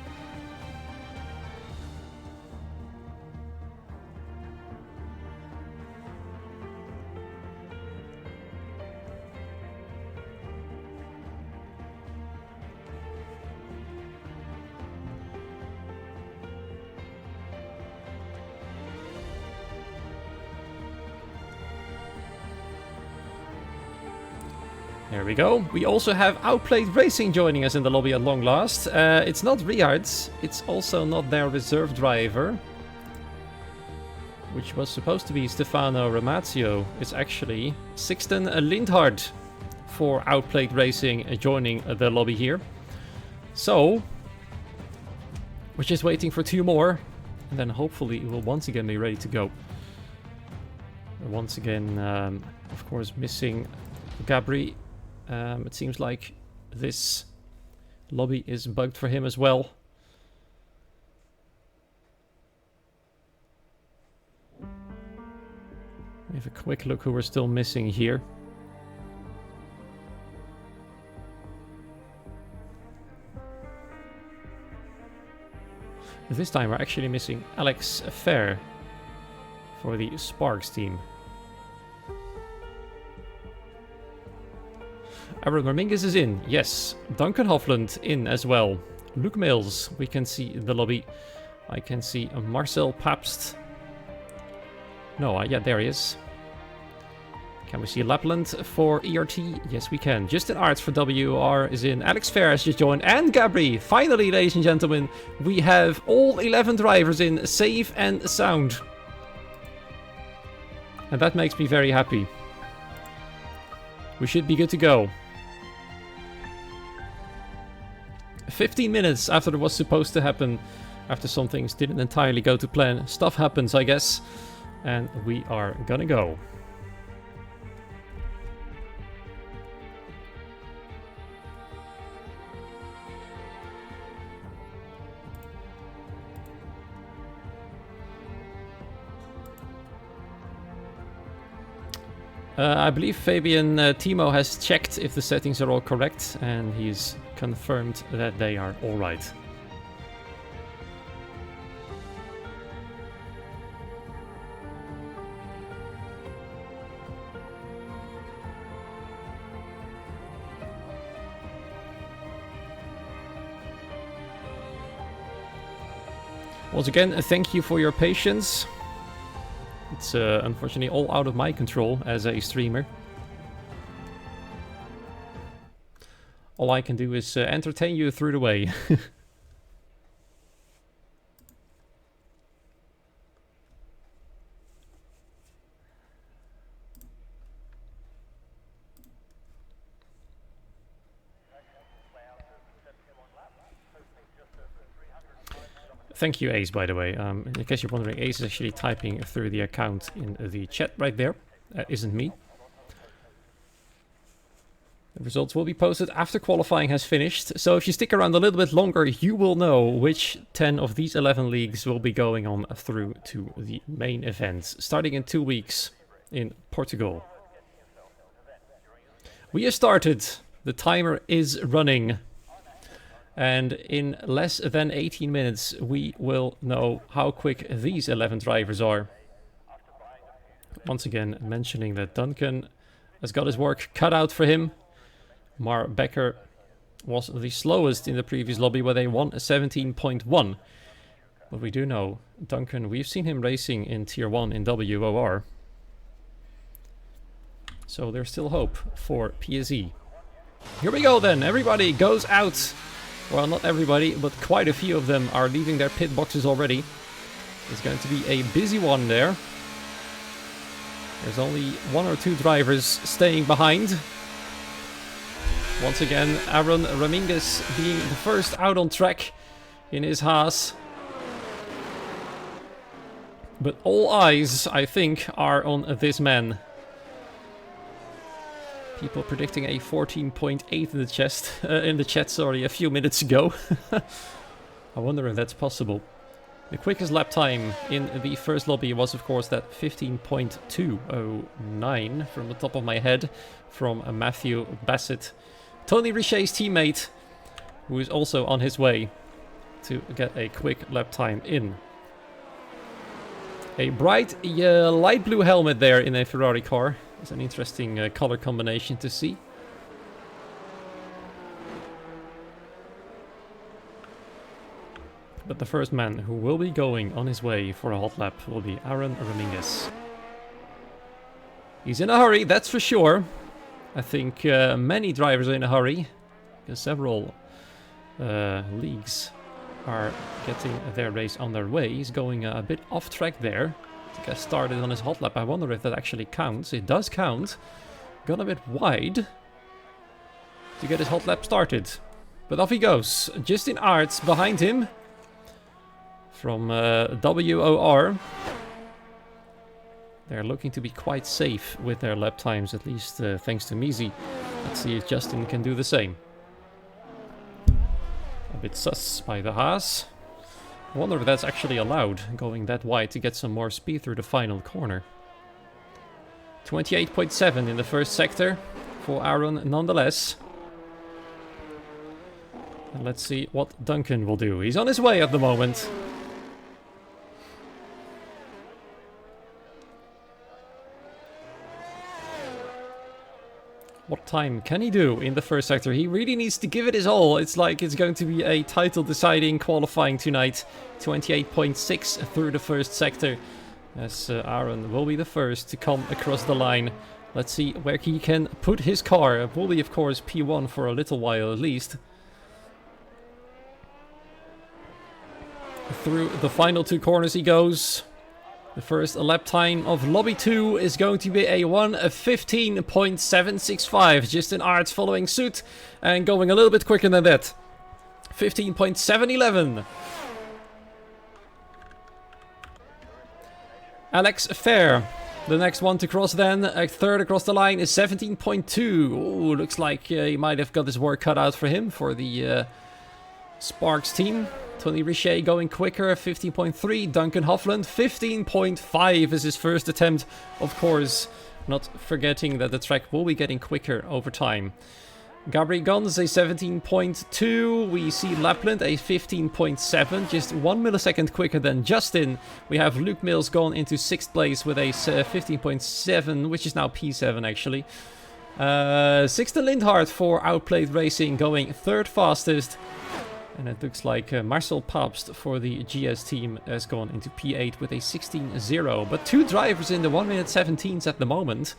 There we go. We also have Outplayed Racing joining us in the lobby at long last. It's not Riyad's, it's also not their reserve driver, which was supposed to be Stefano Ramazio. It's actually Sixten Lindhard for Outplayed Racing joining the lobby here. So, we're just waiting for 2 more, and then hopefully we'll once again be ready to go. We're once again, of course, missing Gabri. It seems like this lobby is bugged for him as well. We have a quick look who we're still missing here. This time we're actually missing Alex Fair for the Sparks team. Aaron Ramirez is in, yes. Duncan Hofland in as well. Luke Mills, we can see in the lobby. I can see Marcel Pabst. No, yeah, there he is. Can we see Lapland for ERT? Yes, we can. Justin Arts for WR is in. Alex Fair has just joined. And Gabri. Finally, ladies and gentlemen, we have all 11 drivers in, safe and sound. And that makes me very happy. We should be good to go. 15 minutes after it was supposed to happen, after some things didn't entirely go to plan. Stuff happens, I guess. And we are gonna go. I believe Fabian Timo has checked if the settings are all correct, and he's confirmed that they are all right. Once again, thank you for your patience. It's unfortunately all out of my control as a streamer. All I can do is entertain you through the way. Thank you, Ace, by the way. In case you're wondering, Ace is actually typing through the account in the chat right there. That isn't me. The results will be posted after qualifying has finished. So if you stick around a little bit longer, you will know which 10 of these 11 leagues will be going on through to the main events, starting in 2 weeks in Portugal. We have started. The timer is running. And in less than 18 minutes, we will know how quick these 11 drivers are. Once again, mentioning that Duncan has got his work cut out for him. Mar Becker was the slowest in the previous lobby, where they won a 17.1. But we do know Duncan, we've seen him racing in Tier 1 in WOR. So there's still hope for PSE. Here we go then, everybody goes out. Well, not everybody, but quite a few of them are leaving their pit boxes already. It's going to be a busy one there. There's only 1 or 2 drivers staying behind. Once again, Aaron Raminguez being the first out on track in his Haas. But all eyes, I think, are on this man. People predicting a 14.8 in the chat, sorry, a few minutes ago. I wonder if that's possible. The quickest lap time in the first lobby was, of course, that 15.209 from the top of my head from Matthew Bassett, Tony Richet's teammate, who is also on his way to get a quick lap time in. A bright light blue helmet there in a Ferrari car. It's an interesting color combination to see. But the first man who will be going on his way for a hot lap will be Aaron Raminguez. He's in a hurry, that's for sure. I think many drivers are in a hurry, because several leagues are getting their race on their way. He's going a bit off track there to get started on his hot lap. I wonder if that actually counts. It does count. Got a bit wide to get his hot lap started. But off he goes. Justin Aerts behind him from WOR. They're looking to be quite safe with their lap times, at least thanks to Misi. Let's see if Justin can do the same. A bit sus by the Haas. I wonder if that's actually allowed, going that wide to get some more speed through the final corner. 28.7 in the first sector for Aaron nonetheless. And let's see what Duncan will do. He's on his way at the moment. What time can he do in the first sector? He really needs to give it his all. It's like it's going to be a title-deciding qualifying tonight. 28.6 through the first sector. As Aaron will be the first to come across the line. Let's see where he can put his car. It will be, of course, P1 for a little while at least. Through the final 2 corners he goes. The first lap time of Lobby 2 is going to be a 1:15.765. Justin Aerts following suit and going a little bit quicker than that. 15.711. Alex Fair, the next one to cross then. A third across the line is 17.2. Ooh, looks like he might have got his work cut out for him for the Sparks team. Tony Richet going quicker, 15.3. Duncan Hofland, 15.5 is his first attempt. Of course, not forgetting that the track will be getting quicker over time. Gabri Gons, a 17.2. We see Lapland, a 15.7. Just 1 millisecond quicker than Justin. We have Luke Mills gone into 6th place with a 15.7, which is now P7 actually. Sixten Lindhart for Outplayed Racing going 3rd fastest. And it looks like Marcel Pabst for the GS team has gone into P8 with a 16.0. But 2 drivers in the 1:17s at the moment.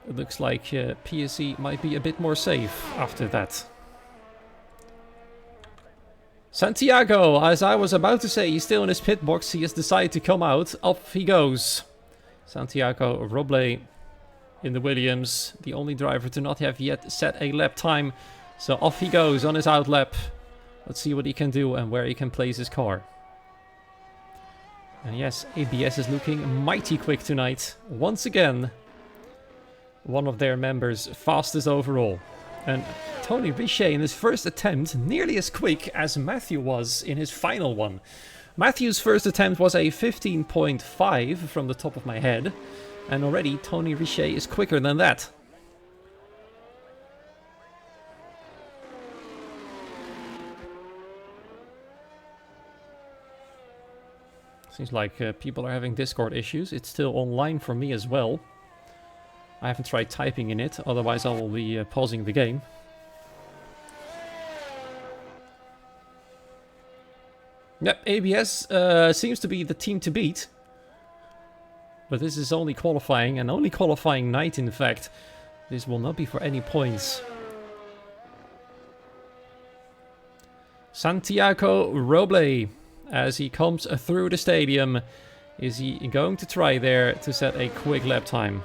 It looks like PSE might be a bit more safe after that. Santiago, as I was about to say, he's still in his pit box. He has decided to come out. Off he goes. Santiago Roble in the Williams. The only driver to not have yet set a lap time. So off he goes on his out lap. Let's see what he can do and where he can place his car. And yes, ABS is looking mighty quick tonight. Once again, one of their members fastest overall. And Tony Richet in his first attempt nearly as quick as Matthew was in his final one. Matthew's first attempt was a 15.5 from the top of my head. And already Tony Richet is quicker than that. Seems like people are having Discord issues. It's still online for me as well. I haven't tried typing in it, otherwise I will be pausing the game. Yep, ABS seems to be the team to beat. But this is only qualifying, and only qualifying night in fact. This will not be for any points. Santiago Roble, as he comes through the stadium, is he going to try there to set a quick lap time?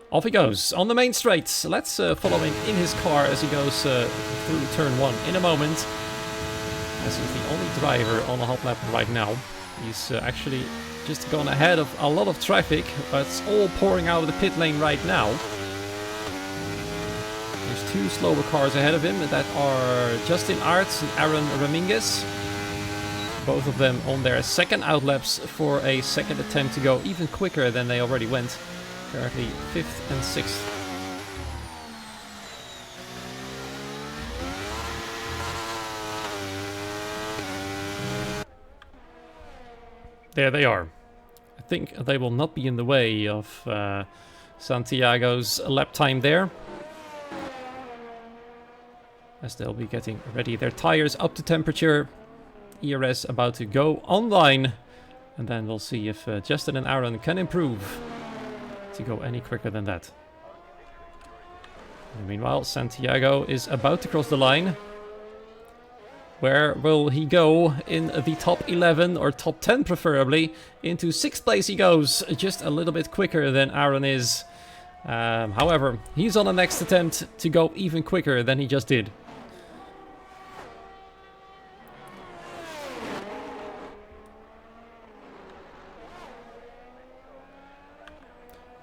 Off he goes on the main straight. Let's follow him in his car as he goes through turn 1 in a moment. As he's the only driver on the hot lap right now. He's actually just gone ahead of a lot of traffic, but it's all pouring out of the pit lane right now. There's 2 slower cars ahead of him that are Justin Aerts and Aaron Raminguez. Both of them on their second outlaps for a second attempt to go even quicker than they already went. Currently 5th and 6th. There they are. I think they will not be in the way of Santiago's lap time there. As they'll be getting ready. Their tires up to temperature. ERS about to go online. And then we'll see if Justin and Aaron can improve to go any quicker than that. And meanwhile, Santiago is about to cross the line. Where will he go in the top 11 or top 10 preferably? Into 6th place he goes, just a little bit quicker than Aaron is. However, he's on the next attempt to go even quicker than he just did.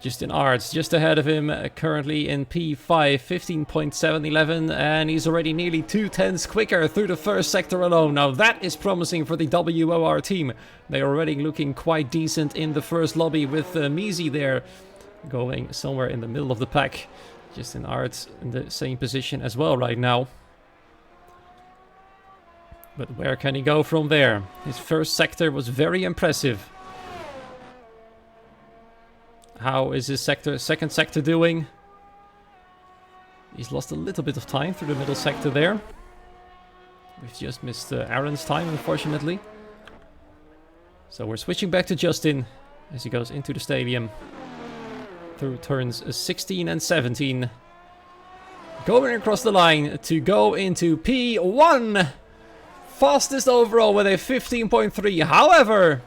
Justin Aerts just ahead of him, currently in P5, 15.711, and he's already nearly 2/10 quicker through the first sector alone. Now that is promising for the WOR team. They're already looking quite decent in the first lobby with Misi there, going somewhere in the middle of the pack. Justin Aerts in the same position as well right now. But where can he go from there? His first sector was very impressive. How is his second sector doing? He's lost a little bit of time through the middle sector there. We've just missed Aaron's time, unfortunately. So we're switching back to Justin as he goes into the stadium through turns 16 and 17. Going across the line to go into P1. Fastest overall with a 15.3. However,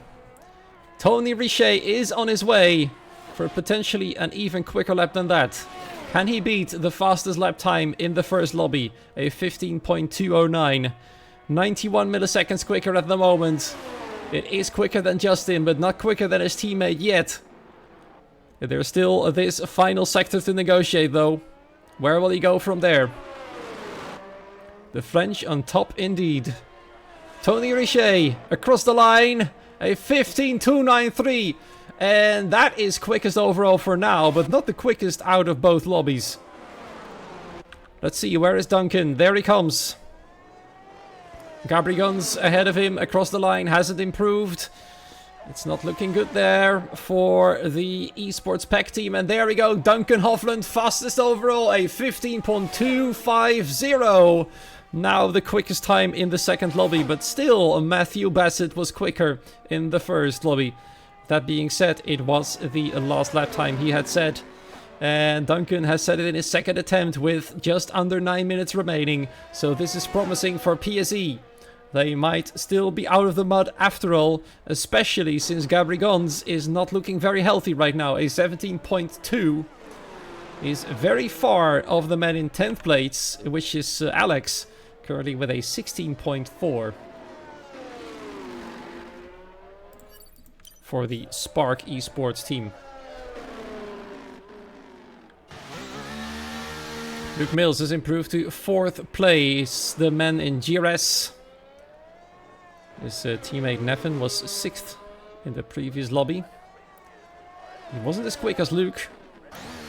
Tony Richet is on his way for potentially an even quicker lap than that. Can he beat the fastest lap time in the first lobby? A 15.209. 91 milliseconds quicker at the moment. It is quicker than Justin, but not quicker than his teammate yet. There's still this final sector to negotiate though. Where will he go from there? The French on top indeed. Tony Richet across the line. A 15.293. And that is quickest overall for now, but not the quickest out of both lobbies. Let's see, where is Duncan? There he comes. Gabrigons ahead of him across the line, hasn't improved. It's not looking good there for the esports pack team. And there we go, Duncan Hofland, fastest overall, a 15.250. Now the quickest time in the second lobby, but still Matthew Bassett was quicker in the first lobby. That being said, it was the last lap time he had said. And Duncan has set it in his second attempt with just under 9 minutes remaining. So this is promising for PSE. They might still be out of the mud after all, especially since Gabrigons is not looking very healthy right now. A 17.2 is very far of the man in 10th place, which is Alex, currently with a 16.4. For the Spark Esports team. Luke Mills has improved to 4th place. The man in GRS. His teammate Neffen was 6th in the previous lobby. He wasn't as quick as Luke,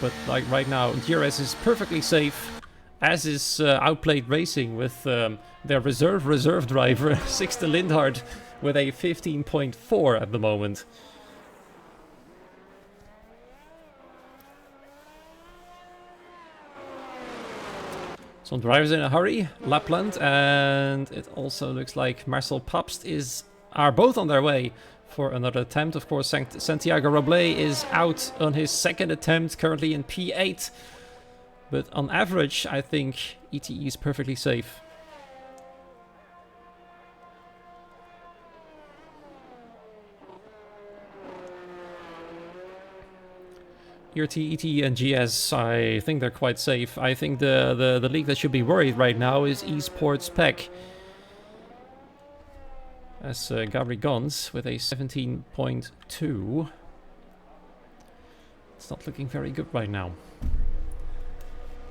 but like right now, GRS is perfectly safe, as is Outplayed Racing with their reserve driver, Sixte Lindhard, with a 15.4 at the moment. Some drivers in a hurry, Lapland, and it also looks like Marcel Pabst are both on their way for another attempt. Of course, Santiago Roble is out on his second attempt, currently in P8. But on average, I think ETE is perfectly safe. ERT, ETE and GS, I think they're quite safe. I think the league that should be worried right now is Esports PEC. As Gabri Gons with a 17.2. It's not looking very good right now.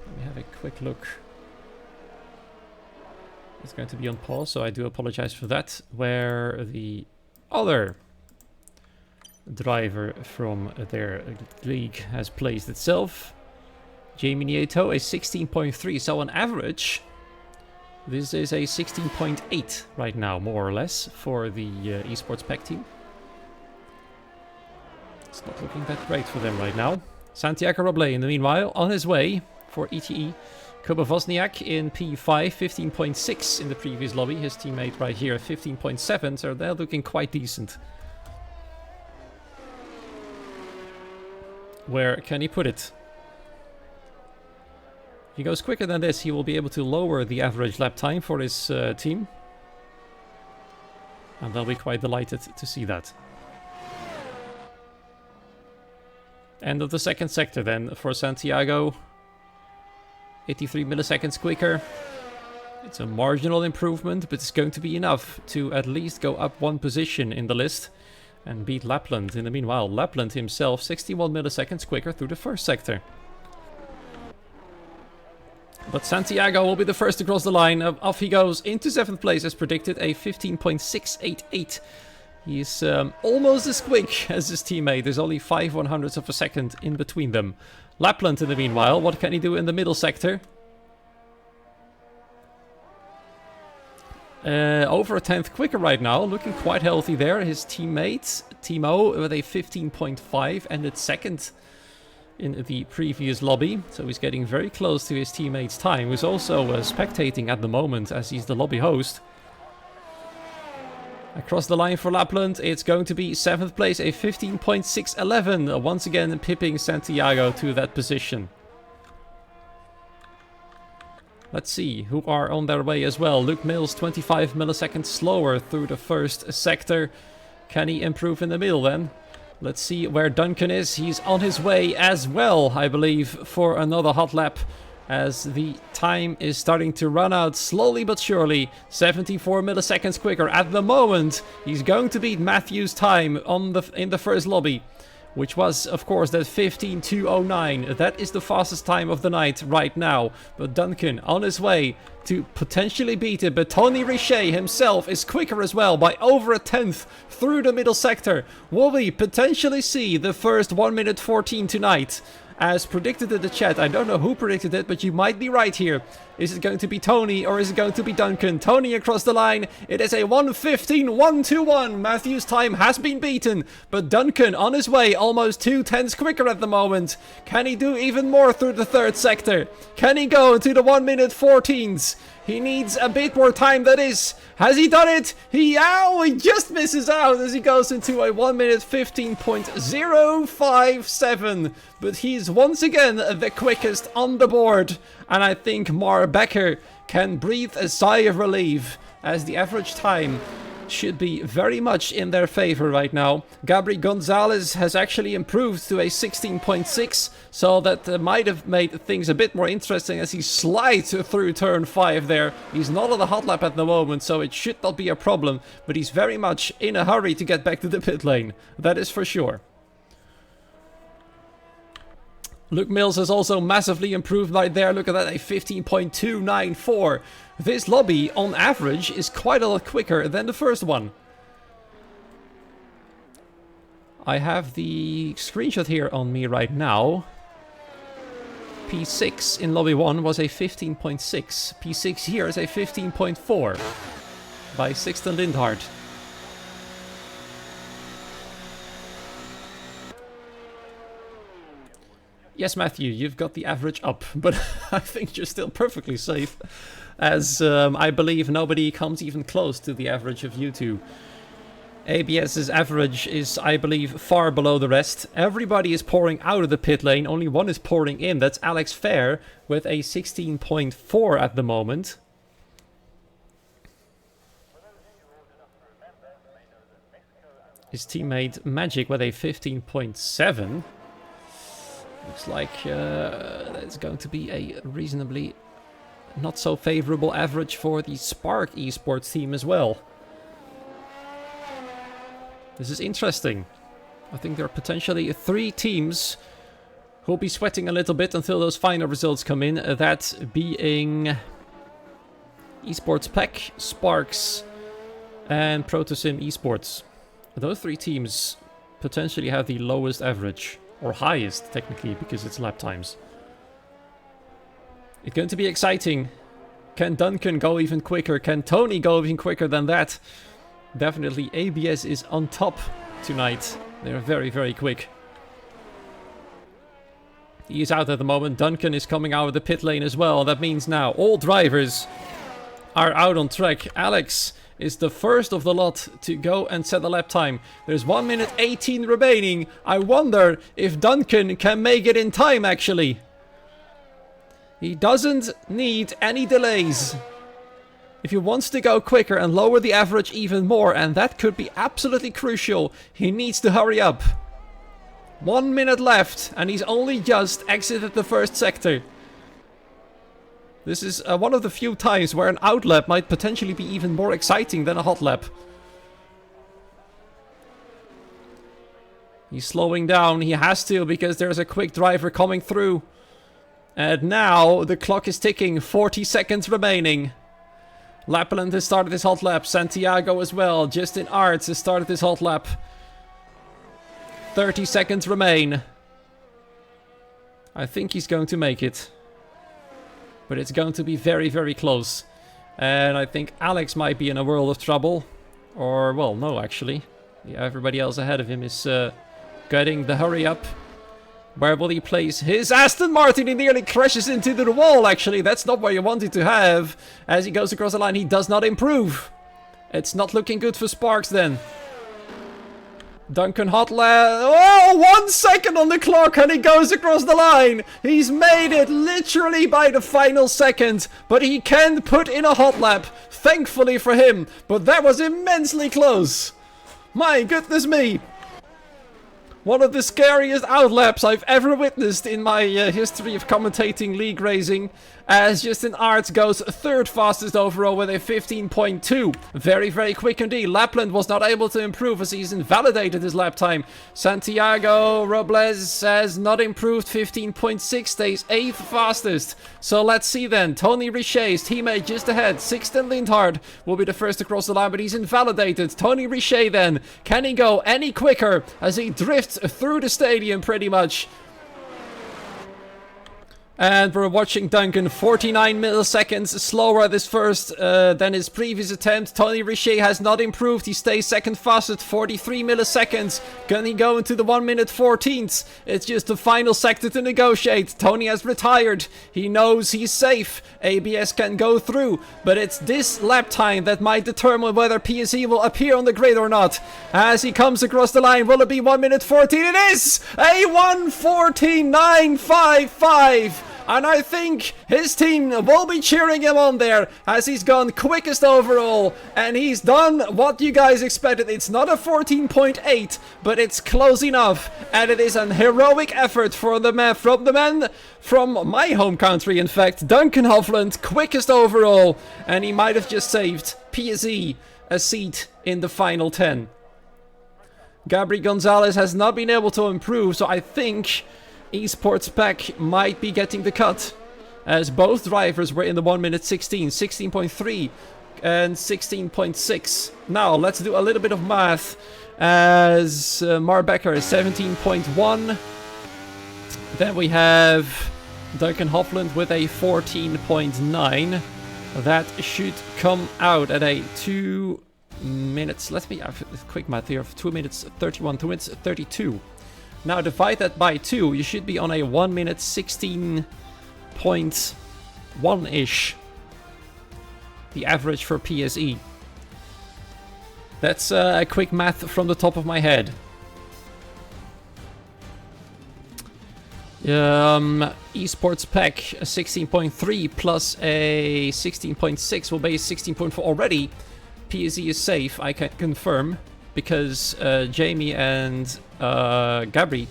Let me have a quick look. It's going to be on pause, so I do apologize for that. Where the other driver from their league has placed itself. Jamie Nieto, a 16.3. So on average, this is a 16.8 right now, more or less, for the Esports PEC team. It's not looking that great for them right now. Santiago Roble, in the meanwhile, on his way for ETE. Kuba Wozniak in P5, 15.6 in the previous lobby. His teammate right here, 15.7, so they're looking quite decent. Where can he put it? If he goes quicker than this, he will be able to lower the average lap time for his team. And they'll be quite delighted to see that. End of the second sector then for Santiago. 83 milliseconds quicker. It's a marginal improvement, but it's going to be enough to at least go up one position in the list and beat Lapland. In the meanwhile, Lapland himself 61 milliseconds quicker through the first sector. But Santiago will be the first to cross the line. Off he goes into 7th place as predicted, a 15.688. He's almost as quick as his teammate. There's only 5/100ths of a second in between them. Lapland in the meanwhile, what can he do in the middle sector? Over a 10th quicker right now, looking quite healthy there. His teammate, Timo, with a 15.5, ended second in the previous lobby. So he's getting very close to his teammate's time, who's also spectating at the moment as he's the lobby host. Across the line for Lapland, it's going to be 7th place, a 15.611, once again pipping Santiago to that position. Let's see who are on their way as well. Luke Mills, 25 milliseconds slower through the first sector. Can he improve in the middle then? Let's see where Duncan is. He's on his way as well, I believe, for another hot lap, as the time is starting to run out slowly but surely. 74 milliseconds quicker at the moment. He's going to beat Matthew's time in the first lobby, which was, of course, that 15.209. That is the fastest time of the night right now. But Duncan on his way to potentially beat it. But Tony Richet himself is quicker as well by over a 10th through the middle sector. Will we potentially see the first 1 minute 14 tonight? As predicted in the chat, I don't know who predicted it, but you might be right here. Is it going to be Tony or is it going to be Duncan? Tony across the line. It is a 1:15.121. Matthew's time has been beaten, but Duncan on his way, almost 2/10ths quicker at the moment. Can he do even more through the third sector? Can he go to the 1 minute 14s? He needs a bit more time, that is. Has he done it? He just misses out as he goes into a 1 minute 15.057. But he's once again the quickest on the board. And I think Mar Becker can breathe a sigh of relief, as the average time should be very much in their favor right now. Gabri Gonzalez has actually improved to a 16.6, so that might have made things a bit more interesting as he slides through turn 5 there. He's not on the hot lap at the moment, so it should not be a problem, but he's very much in a hurry to get back to the pit lane. That is for sure. Luke Mills has also massively improved right there. Look at that, a 15.294. This lobby, on average, is quite a lot quicker than the first one. I have the screenshot here on me right now. P6 in lobby 1 was a 15.6. P6 here is a 15.4 by Sixten Lindhart. Yes, Matthew, you've got the average up, but I think you're still perfectly safe, as I believe nobody comes even close to the average of you two. ABS's average is, I believe, far below the rest. Everybody is pouring out of the pit lane, only one is pouring in. That's Alex Fair with a 16.4 at the moment. His teammate Magic with a 15.7. Looks like that's going to be a reasonably not so favorable average for the Spark esports team as well. This is interesting. I think there are potentially 3 teams who will be sweating a little bit until those final results come in. That being Esports Pack, Sparks, and Protosim Esports. Those 3 teams potentially have the lowest average, or highest technically, because it's lap times. It's going to be exciting. Can Duncan go even quicker? Can Tony go even quicker than that? Definitely ABS is on top tonight. They're very, very quick. He is out at the moment. Duncan is coming out of the pit lane as well. That means now all drivers are out on track. Alex is the first of the lot to go and set a lap time. There's 1 minute 18 remaining. I wonder if Duncan can make it in time, actually. He doesn't need any delays. If he wants to go quicker and lower the average even more, and that could be absolutely crucial, he needs to hurry up. 1 minute left, and he's only just exited the first sector. This is one of the few times where an out lap might potentially be even more exciting than a hot lap. He's slowing down, he has to, because there's a quick driver coming through. And now the clock is ticking, 40 seconds remaining. Lapland has started his hot lap. Santiago as well. Justin Arts has started his hot lap. 30 seconds remain. I think he's going to make it. But it's going to be very, very close. And I think Alex might be in a world of trouble. Or, well, no, actually. Yeah, everybody else ahead of him is getting the hurry up. Where will he place his Aston Martin? He nearly crashes into the wall, actually. That's not what you wanted to have. As he goes across the line, he does not improve. It's not looking good for Sparks then. Duncan Hotland. Oh, 1 second on the clock and he goes across the line. He's made it literally by the final second. But he can put in a hot lap. Thankfully for him. But that was immensely close. My goodness me. One of the scariest outlaps I've ever witnessed in my history of commentating league racing, as Justin Arts goes 3rd fastest overall with a 15.2. Very, very quick indeed. Lapland was not able to improve as he's invalidated his lap time. Santiago Robles has not improved, 15.6, stays 8th fastest. So let's see then. Tony Richet's teammate just ahead. Sixten Lindhard will be the first to cross the line, but he's invalidated. Tony Richet then. Can he go any quicker as he drifts through the stadium pretty much? And we're watching Duncan 49 milliseconds slower at his first than his previous attempt. Tony Richet has not improved. He stays 2nd fastest, 43 milliseconds. Can he go into the 1 minute 14th? It's just the final sector to negotiate. Tony has retired. He knows he's safe. ABS can go through. But it's this lap time that might determine whether PSE will appear on the grid or not. As he comes across the line, will it be 1 minute 14? It is! A 1:14.955. And I think his team will be cheering him on there as he's gone quickest overall. And he's done what you guys expected. It's not a 14.8, but it's close enough. And it is an heroic effort for the man from my home country, in fact. Duncan Hofland, quickest overall. And he might have just saved PSE a seat in the final 10. Gabri Gonzalez has not been able to improve, so I think Esports Pack might be getting the cut, as both drivers were in the 1 minute 16, 16.3 and 16.6. Now let's do a little bit of math, as Mar Becker is 17.1. Then we have Duncan Hofland with a 14.9. That should come out at a 2 minutes. Let me have a quick math here. 2 minutes 31, 2 minutes 32. Now divide that by 2, you should be on a 1 minute 16.1-ish. The average for PSE. That's a quick math from the top of my head. Esports pack 16.3 plus a 16.6 will be 16.4 already. PSE is safe, I can confirm, because Jamie and Gabri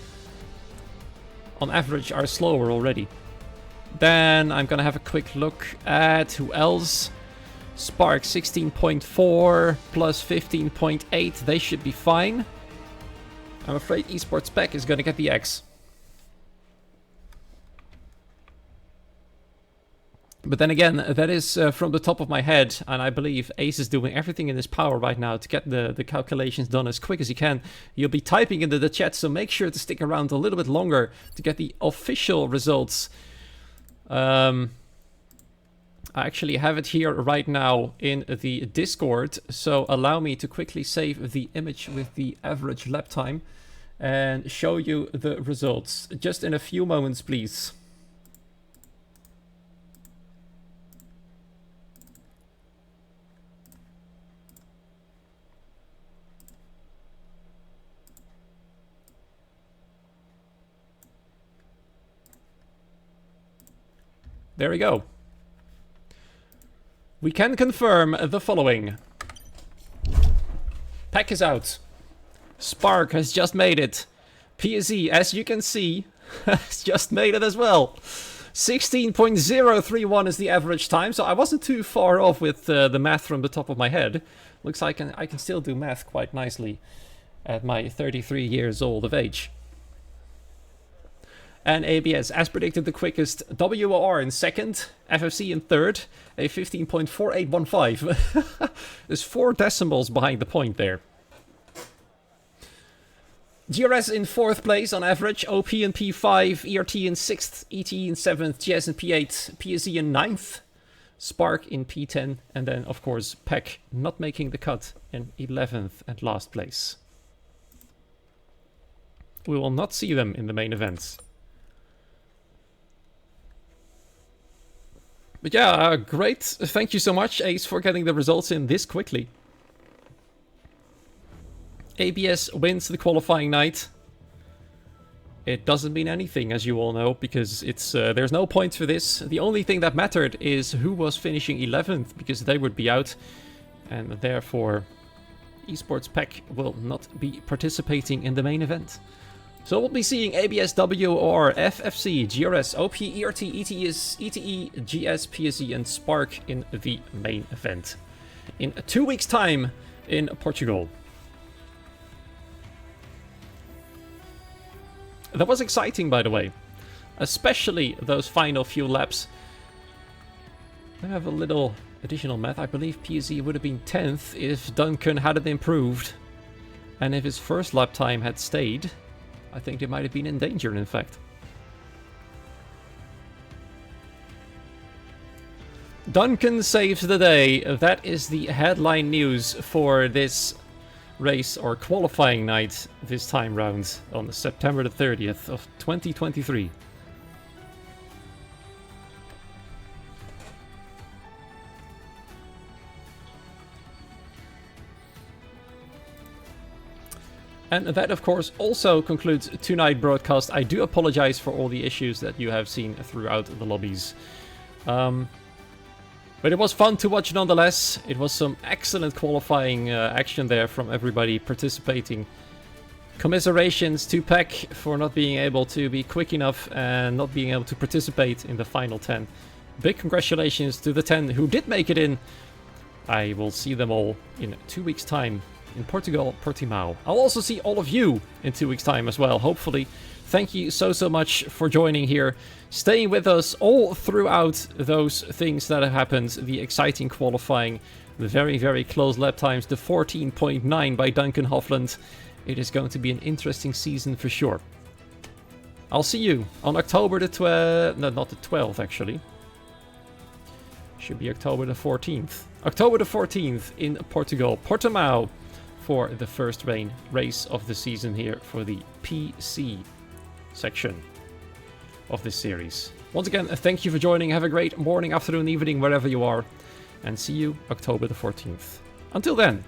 on average are slower already. Then I'm gonna have a quick look at who else. Spark 16.4 plus 15.8, they should be fine. I'm afraid Esports pack is gonna get the X. But then again, that is from the top of my head, and I believe Ace is doing everything in his power right now to get the calculations done as quick as he can. You'll be typing into the chat, so make sure to stick around a little bit longer to get the official results. I actually have it here right now in the Discord, so allow me to quickly save the image with the average lap time and show you the results. Just in a few moments, please. There we go. We can confirm the following. Pack is out. Spark has just made it. PSE, as you can see, has just made it as well. 16.031 is the average time, so I wasn't too far off with the math from the top of my head. Looks like I can still do math quite nicely at my 33 years old of age. And ABS, as predicted, the quickest. WOR in second, FFC in third, a 15.4815. There's 4 decimals behind the point there. GRS in 4th place on average, OP in P5, ERT in 6th, ET in 7th, GS in P8, PSE in 9th, Spark in P10, and then, of course, PEC not making the cut in 11th and last place. We will not see them in the main event. But yeah, great. Thank you so much, Ace, for getting the results in this quickly. ABS wins the qualifying night. It doesn't mean anything, as you all know, because it's there's no points for this. The only thing that mattered is who was finishing 11th, because they would be out. And therefore, Esports PEC will not be participating in the main event. So we'll be seeing ABS, WOR, FFC, GRS, OP, ERT, ETS, ETE, GS, PSE, and Spark in the main event in 2 weeks' time in Portugal. That was exciting, by the way, especially those final few laps. I have a little additional math. I believe PSE would have been 10th if Duncan hadn't improved, and if his first lap time had stayed. I think they might have been in danger, in fact. Duncan saves the day. That is the headline news for this race or qualifying night this time round on September the 30th of 2023. And that, of course, also concludes tonight's broadcast. I do apologize for all the issues that you have seen throughout the lobbies. But it was fun to watch nonetheless. It was some excellent qualifying action there from everybody participating. Commiserations to PEC for not being able to be quick enough and not being able to participate in the final 10. Big congratulations to the 10 who did make it in. I will see them all in 2 weeks' time in Portugal, Portimao. I'll also see all of you in 2 weeks' time as well, hopefully. Thank you so much for joining here, staying with us all throughout those things that have happened, the exciting qualifying, the very close lap times, the 14.9 by Duncan Hofland. It is going to be an interesting season for sure. I'll see you on October the 12th, no, not the 12th actually. Should be October the 14th. October the 14th in Portugal, Portimao, for the first race of the season here for the PC section of this series. Once again, thank you for joining. Have a great morning, afternoon, evening, wherever you are. And see you October the 14th. Until then,